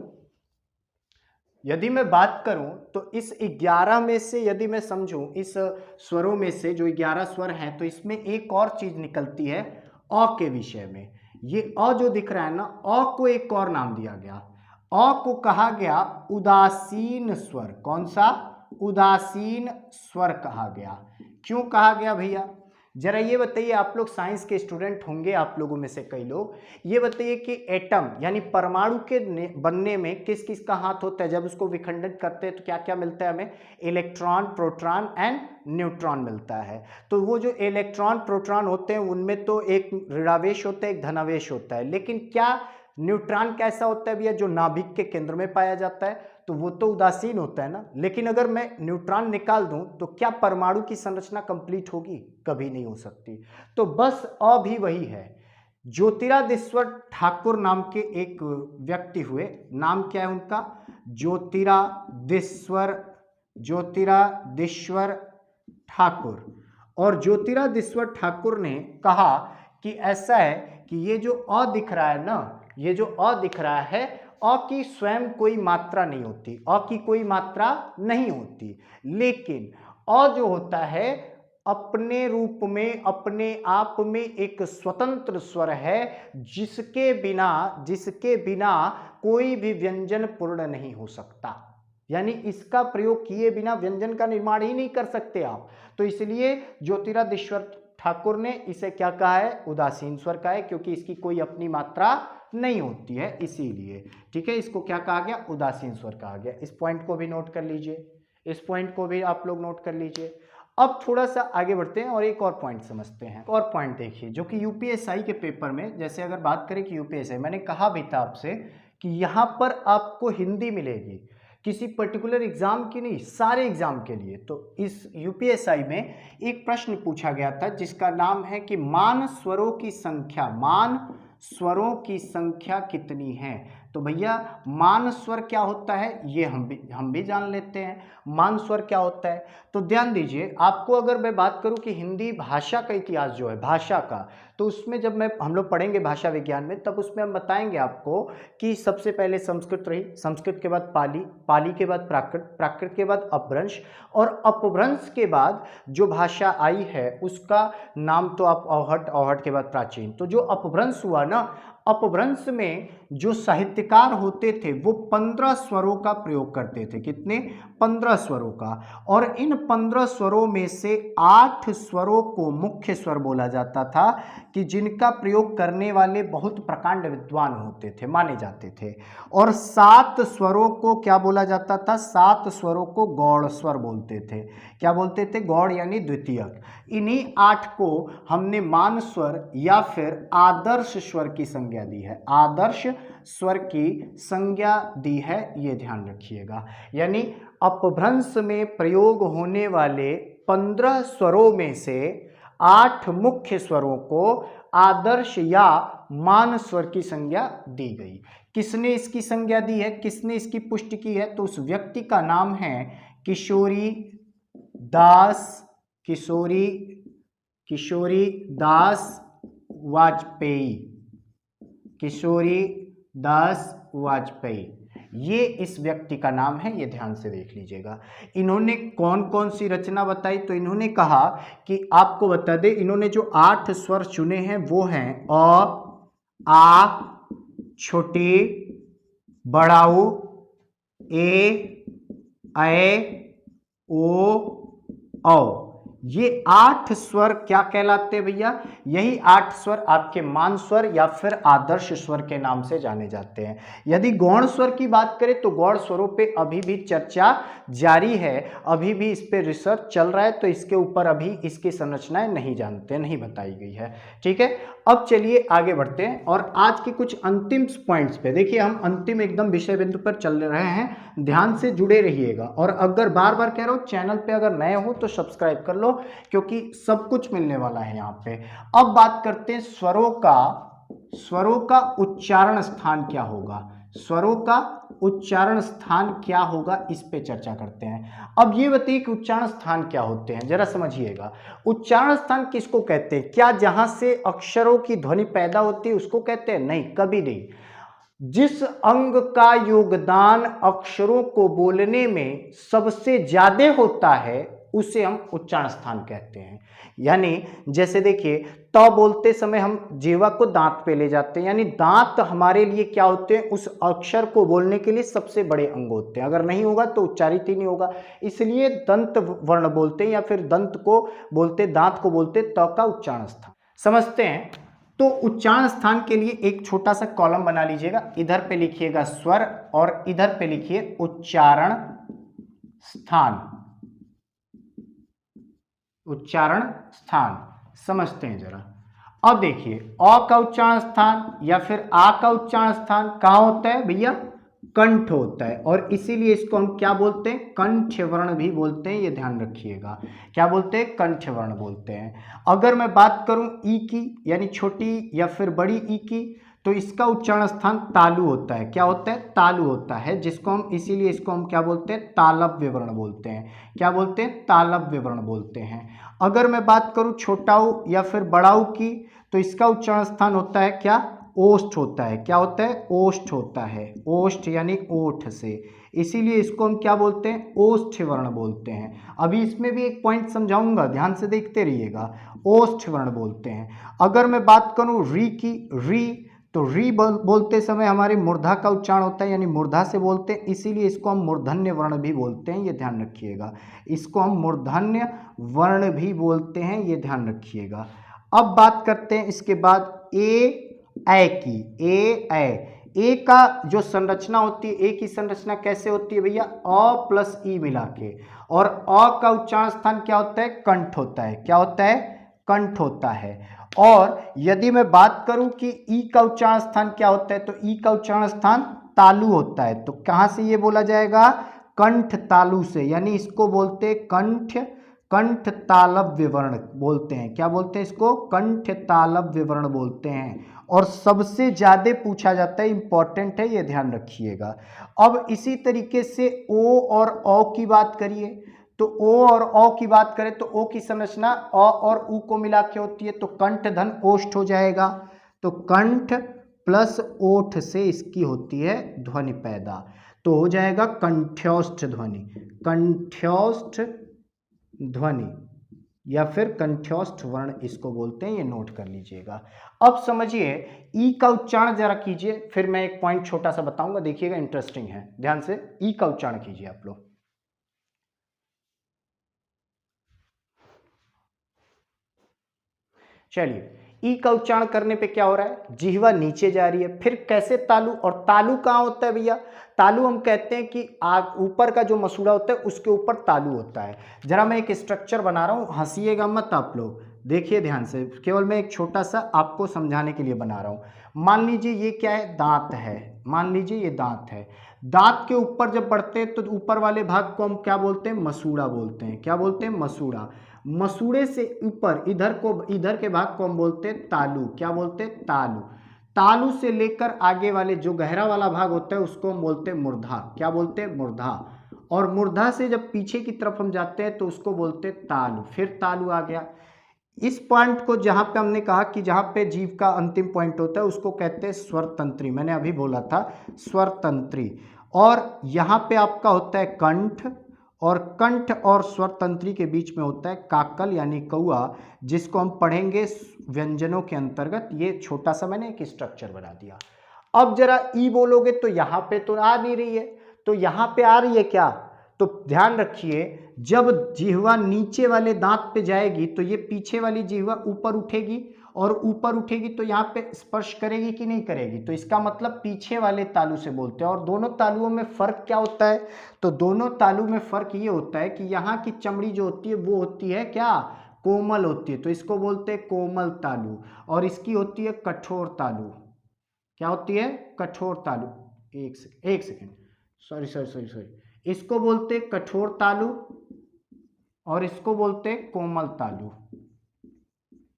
यदि मैं बात करूं तो इस 11 में से यदि मैं समझूं, इस स्वरों में से जो 11 स्वर हैं, तो इसमें एक और चीज निकलती है अ के विषय में। ये अ जो दिख रहा है ना, अ को एक और नाम दिया गया। अ को कहा गया उदासीन स्वर। कौन सा? उदासीन स्वर कहा गया। क्यों कहा गया भैया? जरा ये बताइए, आप लोग साइंस के स्टूडेंट होंगे, आप लोगों में से कई लोग, ये बताइए कि एटम यानी परमाणु के बनने में किस किस का हाथ होता है? जब उसको विखंडित करते हैं तो क्या क्या मिलता है हमें? इलेक्ट्रॉन, प्रोटॉन एंड न्यूट्रॉन मिलता है। तो वो जो इलेक्ट्रॉन प्रोटॉन होते हैं उनमें तो एक ऋणावेश होता है, एक धनावेश होता है। लेकिन क्या न्यूट्रॉन कैसा होता है भैया? जो नाभिक के केंद्र में पाया जाता है। तो वो तो उदासीन होता है ना। लेकिन अगर मैं न्यूट्रॉन निकाल दूं तो क्या परमाणु की संरचना कंप्लीट होगी? कभी नहीं हो सकती। तो बस अ भी वही है। ज्योतिरादिश्वर ठाकुर नाम के एक व्यक्ति हुए, नाम क्या है उनका? ज्योतिरादिश्वर ठाकुर। और ज्योतिरादिश्वर ठाकुर ने कहा कि ऐसा है कि ये जो अ दिख रहा है ना, ये जो अ दिख रहा है, अ की स्वयं कोई मात्रा नहीं होती, अ की कोई मात्रा नहीं होती, लेकिन अ जो होता है अपने रूप में, अपने आप में एक स्वतंत्र स्वर है, जिसके बिना कोई भी व्यंजन पूर्ण नहीं हो सकता। यानी इसका प्रयोग किए बिना व्यंजन का निर्माण ही नहीं कर सकते आप। तो इसलिए ज्योतिरादिश्वर ठाकुर ने इसे क्या कहा है? उदासीन स्वर कहा है, क्योंकि इसकी कोई अपनी मात्रा नहीं होती है, इसीलिए। ठीक है, इसको क्या कहा गया? उदासीन स्वर कहा गया। इस पॉइंट को भी नोट कर लीजिए, इस पॉइंट को भी आप लोग नोट कर लीजिए। अब थोड़ा सा आगे बढ़ते हैं और एक और पॉइंट समझते हैं। और पॉइंट देखिए, जो कि यूपीएसआई के पेपर में, जैसे अगर बात करें कि यूपीएसआई, मैंने कहा भी था आपसे कि यहां पर आपको हिंदी मिलेगी, किसी पर्टिकुलर एग्जाम की नहीं, सारे एग्जाम के लिए। तो इस यूपीएसआई में एक प्रश्न पूछा गया था जिसका नाम है कि मान स्वरों की संख्या कितनी है? तो भैया मान स्वर क्या होता है ये हम भी जान लेते हैं। मान स्वर क्या होता है? तो ध्यान दीजिए, आपको अगर मैं बात करूं कि हिंदी भाषा का इतिहास जो है, भाषा का, तो उसमें जब हम लोग पढ़ेंगे भाषा विज्ञान में, तब उसमें हम बताएंगे आपको कि सबसे पहले संस्कृत रही, संस्कृत के बाद पाली, पाली के बाद प्राकृत, प्राकृत के बाद अपभ्रंश, और अपभ्रंश के बाद जो भाषा आई है उसका नाम तो आप अवहट, अवहट के बाद प्राचीन। तो जो अपभ्रंश हुआ ना, अपभ्रंश में जो साहित्यकार होते थे वो 15 स्वरों का प्रयोग करते थे। कितने? 15 स्वरों का। और इन 15 स्वरों में से 8 स्वरों को मुख्य स्वर बोला जाता था, कि जिनका प्रयोग करने वाले बहुत प्रकांड विद्वान होते थे, माने जाते थे। और 7 स्वरों को क्या बोला जाता था? 7 स्वरों को गौड़ स्वर बोलते थे। क्या बोलते थे? गौड़ यानी द्वितीयक। इन्हीं 8 को हमने मान स्वर या फिर आदर्श स्वर की संज्ञा दी है, आदर्श स्वर की संज्ञा दी है, ये ध्यान रखिएगा। यानी अपभ्रंश में प्रयोग होने वाले 15 स्वरों में से 8 मुख्य स्वरों को आदर्श या मान स्वर की संज्ञा दी गई। किसने इसकी संज्ञा दी है? किसने इसकी पुष्टि की है? तो उस व्यक्ति का नाम है किशोरी दास वाजपेयी, किशोरी दास वाजपेयी, ये इस व्यक्ति का नाम है, ये ध्यान से देख लीजिएगा। इन्होंने कौन कौन सी रचना बताई? तो इन्होंने कहा कि आपको बता दे, इन्होंने जो 8 स्वर चुने हैं वो हैं अ, आ, छोटी, बड़ाऊ, ए, ऐ, ओ, औ। ये 8 स्वर क्या कहलाते हैं भैया? यही 8 स्वर आपके मान स्वर या फिर आदर्श स्वर के नाम से जाने जाते हैं। यदि गौण स्वर की बात करें तो गौण स्वरों पे अभी भी चर्चा जारी है, अभी भी इस पे रिसर्च चल रहा है, तो इसके ऊपर अभी इसकी संरचनाएं नहीं जानते, नहीं बताई गई है। ठीक है, अब चलिए आगे बढ़ते हैं और आज के कुछ अंतिम पॉइंट्स पे। देखिए, हम अंतिम एकदम विषय बिंदु पर चल रहे हैं, ध्यान से जुड़े रहिएगा। और अगर बार बार कह रहा हूं, चैनल पे अगर नए हो तो सब्सक्राइब कर लो, क्योंकि सब कुछ मिलने वाला है यहाँ पे। अब बात करते हैं स्वरों का उच्चारण स्थान क्या होगा, स्वरों का उच्चारण स्थान क्या होगा, इस पे चर्चा करते हैं। अब ये बताइए कि उच्चारण स्थान क्या होते हैं, जरा समझिएगा। उच्चारण स्थान किसको कहते हैं? क्या जहां से अक्षरों की ध्वनि पैदा होती है उसको कहते हैं? नहीं, कभी नहीं। जिस अंग का योगदान अक्षरों को बोलने में सबसे ज्यादा होता है उसे हम उच्चारण स्थान कहते हैं। यानी जैसे देखिए, त बोलते समय हम जीवा को दांत पे ले जाते हैं, यानी दांत हमारे लिए क्या होते हैं? उस अक्षर को बोलने के लिए सबसे बड़े अंग होते हैं। अगर नहीं होगा तो उच्चारित ही नहीं होगा, इसलिए दंत वर्ण बोलते हैं या फिर दंत को बोलते, दांत को बोलते त का उच्चारण स्थान। समझते हैं? तो उच्चारण स्थान के लिए एक छोटा सा कॉलम बना लीजिएगा, इधर पे लिखिएगा स्वर और इधर पे लिखिए उच्चारण स्थान, उच्चारण स्थान। समझते हैं जरा। अब देखिए, अ का उच्चारण स्थान या फिर आ का उच्चारण स्थान कहां होता है भैया? कंठ होता है और इसीलिए इसको हम क्या बोलते हैं, कंठ वर्ण भी बोलते हैं, ये ध्यान रखिएगा। क्या बोलते हैं, कंठ वर्ण बोलते हैं। अगर मैं बात करूं ई की, यानी छोटी या फिर बड़ी ई की, तो इसका उच्चारण स्थान तालु होता है। क्या होता है, तालु होता है, जिसको हम इसीलिए इसको हम क्या बोलते हैं, तालव्य वर्ण बोलते हैं। क्या बोलते हैं, तालव्य वर्ण बोलते हैं। अगर मैं बात करूं छोटा ऊ या फिर बड़ा ऊ की, तो इसका उच्चारण स्थान होता है क्या, ओष्ठ होता है। क्या होता है, ओष्ठ होता है, ओष्ठ यानी ओठ से, इसीलिए इसको हम क्या बोलते हैं, ओष्ठ वर्ण बोलते हैं। अभी इसमें भी एक पॉइंट समझाऊंगा, ध्यान से देखते रहिएगा, ओष्ठ वर्ण बोलते हैं। अगर मैं बात करूं री की, री, तो री बोलते समय हमारे मूर्धा का उच्चारण होता है, यानी मूर्धा से बोलते हैं, इसीलिए इसको हम मूर्धन्य वर्ण भी बोलते हैं, ये ध्यान रखिएगा। इसको हम मूर्धन्य वर्ण भी बोलते हैं, ये ध्यान रखिएगा। अब बात करते हैं इसके बाद ए की, ए का जो संरचना होती है, ए की संरचना कैसे होती है भैया, अ प्लस ई मिला के, और अ का उच्चारण स्थान क्या होता है, कंठ होता है। क्या होता है, कंठ होता है। और यदि मैं बात करूं कि ई का उच्चारण स्थान क्या होता है, तो ई का उच्चारण स्थान तालु होता है। तो कहां से ये बोला जाएगा, कंठ तालु से, यानी इसको बोलते हैं कंठ, कंठ तालव्य वर्ण बोलते हैं। क्या बोलते हैं इसको, कंठ तालव्य वर्ण बोलते हैं। और सबसे ज्यादा पूछा जाता है, इंपॉर्टेंट है, ये ध्यान रखिएगा। अब इसी तरीके से ओ और औ की बात करिए, तो ओ और औ की बात करें तो ओ की संरचना अ और उ को मिला के होती है, तो कंठ धन ओष्ठ हो जाएगा। तो कंठ प्लस ओठ से इसकी होती है ध्वनि पैदा, तो हो जाएगा कंठ्योष्ठ ध्वनि, कंठ्योष्ठ ध्वनि या फिर कंठ्योष्ठ वर्ण इसको बोलते हैं, ये नोट कर लीजिएगा। अब समझिए ई का उच्चारण जरा कीजिए, फिर मैं एक पॉइंट छोटा सा बताऊंगा, देखिएगा इंटरेस्टिंग है, ध्यान से ई का उच्चारण कीजिए आप लोग। चलिए, ई का उच्चारण करने पे क्या हो रहा है, जिह्वा नीचे जा रही है, फिर कैसे तालु, और तालु कहाँ होता है भैया, तालु हम कहते हैं कि ऊपर का जो मसूड़ा होता है उसके ऊपर तालु होता है। जरा मैं एक स्ट्रक्चर बना रहा हूं, हंसिएगा मत आप लोग, देखिए ध्यान से, केवल मैं एक छोटा सा आपको समझाने के लिए बना रहा हूं। मान लीजिए ये क्या है, दांत है, मान लीजिए ये दांत है। दांत के ऊपर जब बढ़ते हैं तो ऊपर वाले भाग को हम क्या बोलते हैं, मसूड़ा बोलते हैं। क्या बोलते हैं, मसूड़ा। मसूड़े से ऊपर इधर को, इधर के भाग को हम बोलते हैं तालु। क्या बोलते हैं, तालु। तालु से लेकर आगे वाले जो गहरा वाला भाग होता है उसको हम बोलते हैं मूर्धा। क्या बोलते हैं, मूर्धा। और मूर्धा से जब पीछे की तरफ हम जाते हैं तो उसको बोलते हैं तालु, फिर तालु आ गया। इस पॉइंट को जहां पे हमने कहा कि जहां पे जीव का अंतिम पॉइंट होता है उसको कहते हैं स्वर तंत्री, मैंने अभी बोला था स्वर तंत्री। और यहां पे आपका होता है कंठ, और कंठ और स्वर तंत्री के बीच में होता है काकल यानी कौआ, जिसको हम पढ़ेंगे व्यंजनों के अंतर्गत। ये छोटा सा मैंने एक स्ट्रक्चर बना दिया। अब जरा ई बोलोगे तो यहां पे तो आ नहीं रही है, तो यहां पे आ रही है क्या, तो ध्यान रखिए, जब जिह्वा नीचे वाले दांत पे जाएगी तो ये पीछे वाली जिह्वा ऊपर उठेगी, और ऊपर उठेगी तो यहाँ पे स्पर्श करेगी कि नहीं करेगी, तो इसका मतलब पीछे वाले तालु से बोलते हैं। और दोनों तालुओं में फर्क क्या होता है, तो दोनों तालु में फर्क ये होता है कि यहाँ की चमड़ी जो होती है वो होती है क्या, कोमल होती है, तो इसको बोलते हैं कोमल तालु, और इसकी होती है कठोर तालु। क्या होती है, कठोर तालु। एक second, sorry sorry sorry sorry, इसको बोलते हैं कठोर तालु और इसको बोलते हैं कोमल तालु।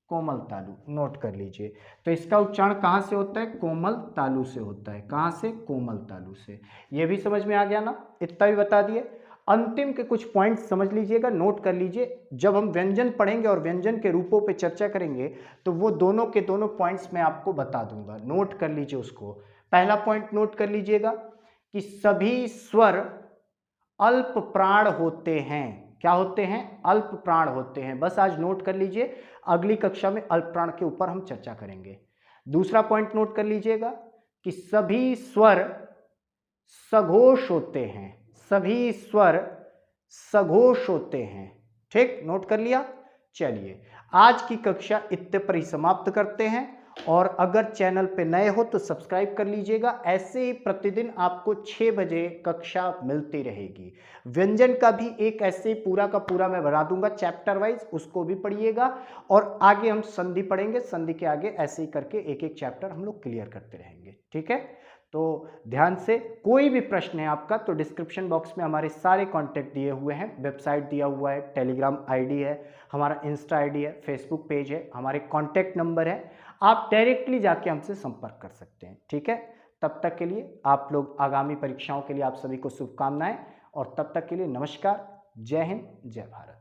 कोमल तालु नोट कर लीजिए। तो इसका उच्चारण कहां से होता है, कोमल तालु से होता है। कहां से, कोमल तालु से। ये भी समझ में आ गया ना, इतना भी बता दिए। अंतिम के कुछ पॉइंट्स समझ लीजिएगा, नोट कर लीजिए। जब हम व्यंजन पढ़ेंगे और व्यंजन के रूपों पे चर्चा करेंगे तो वो दोनों के दोनों पॉइंट्स मैं आपको बता दूंगा, नोट कर लीजिए उसको। पहला पॉइंट नोट कर लीजिएगा कि सभी स्वर अल्प प्राण होते हैं। क्या होते हैं, अल्प प्राण होते हैं। बस आज नोट कर लीजिए, अगली कक्षा में अल्प प्राण के ऊपर हम चर्चा करेंगे। दूसरा पॉइंट नोट कर लीजिएगा कि सभी स्वर सघोष होते हैं। सभी स्वर सघोष होते हैं। ठीक, नोट कर लिया। चलिए, आज की कक्षा इतने पर ही समाप्त करते हैं। और अगर चैनल पे नए हो तो सब्सक्राइब कर लीजिएगा। ऐसे ही प्रतिदिन आपको 6 बजे कक्षा मिलती रहेगी। व्यंजन का भी एक ऐसे ही पूरा का पूरा मैं बना दूंगा चैप्टर वाइज, उसको भी पढ़िएगा। और आगे हम संधि पढ़ेंगे, संधि के आगे ऐसे ही करके एक एक चैप्टर हम लोग क्लियर करते रहेंगे। ठीक है, तो ध्यान से, कोई भी प्रश्न है आपका तो डिस्क्रिप्शन बॉक्स में हमारे सारे कॉन्टैक्ट दिए हुए हैं, वेबसाइट दिया हुआ है, टेलीग्राम आईडी है, हमारा इंस्टा आईडी है, फेसबुक पेज है, हमारे कॉन्टैक्ट नंबर है, आप डायरेक्टली जाके हमसे संपर्क कर सकते हैं। ठीक है, तब तक के लिए आप लोग, आगामी परीक्षाओं के लिए आप सभी को शुभकामनाएं, और तब तक के लिए नमस्कार, जय हिंद, जय भारत।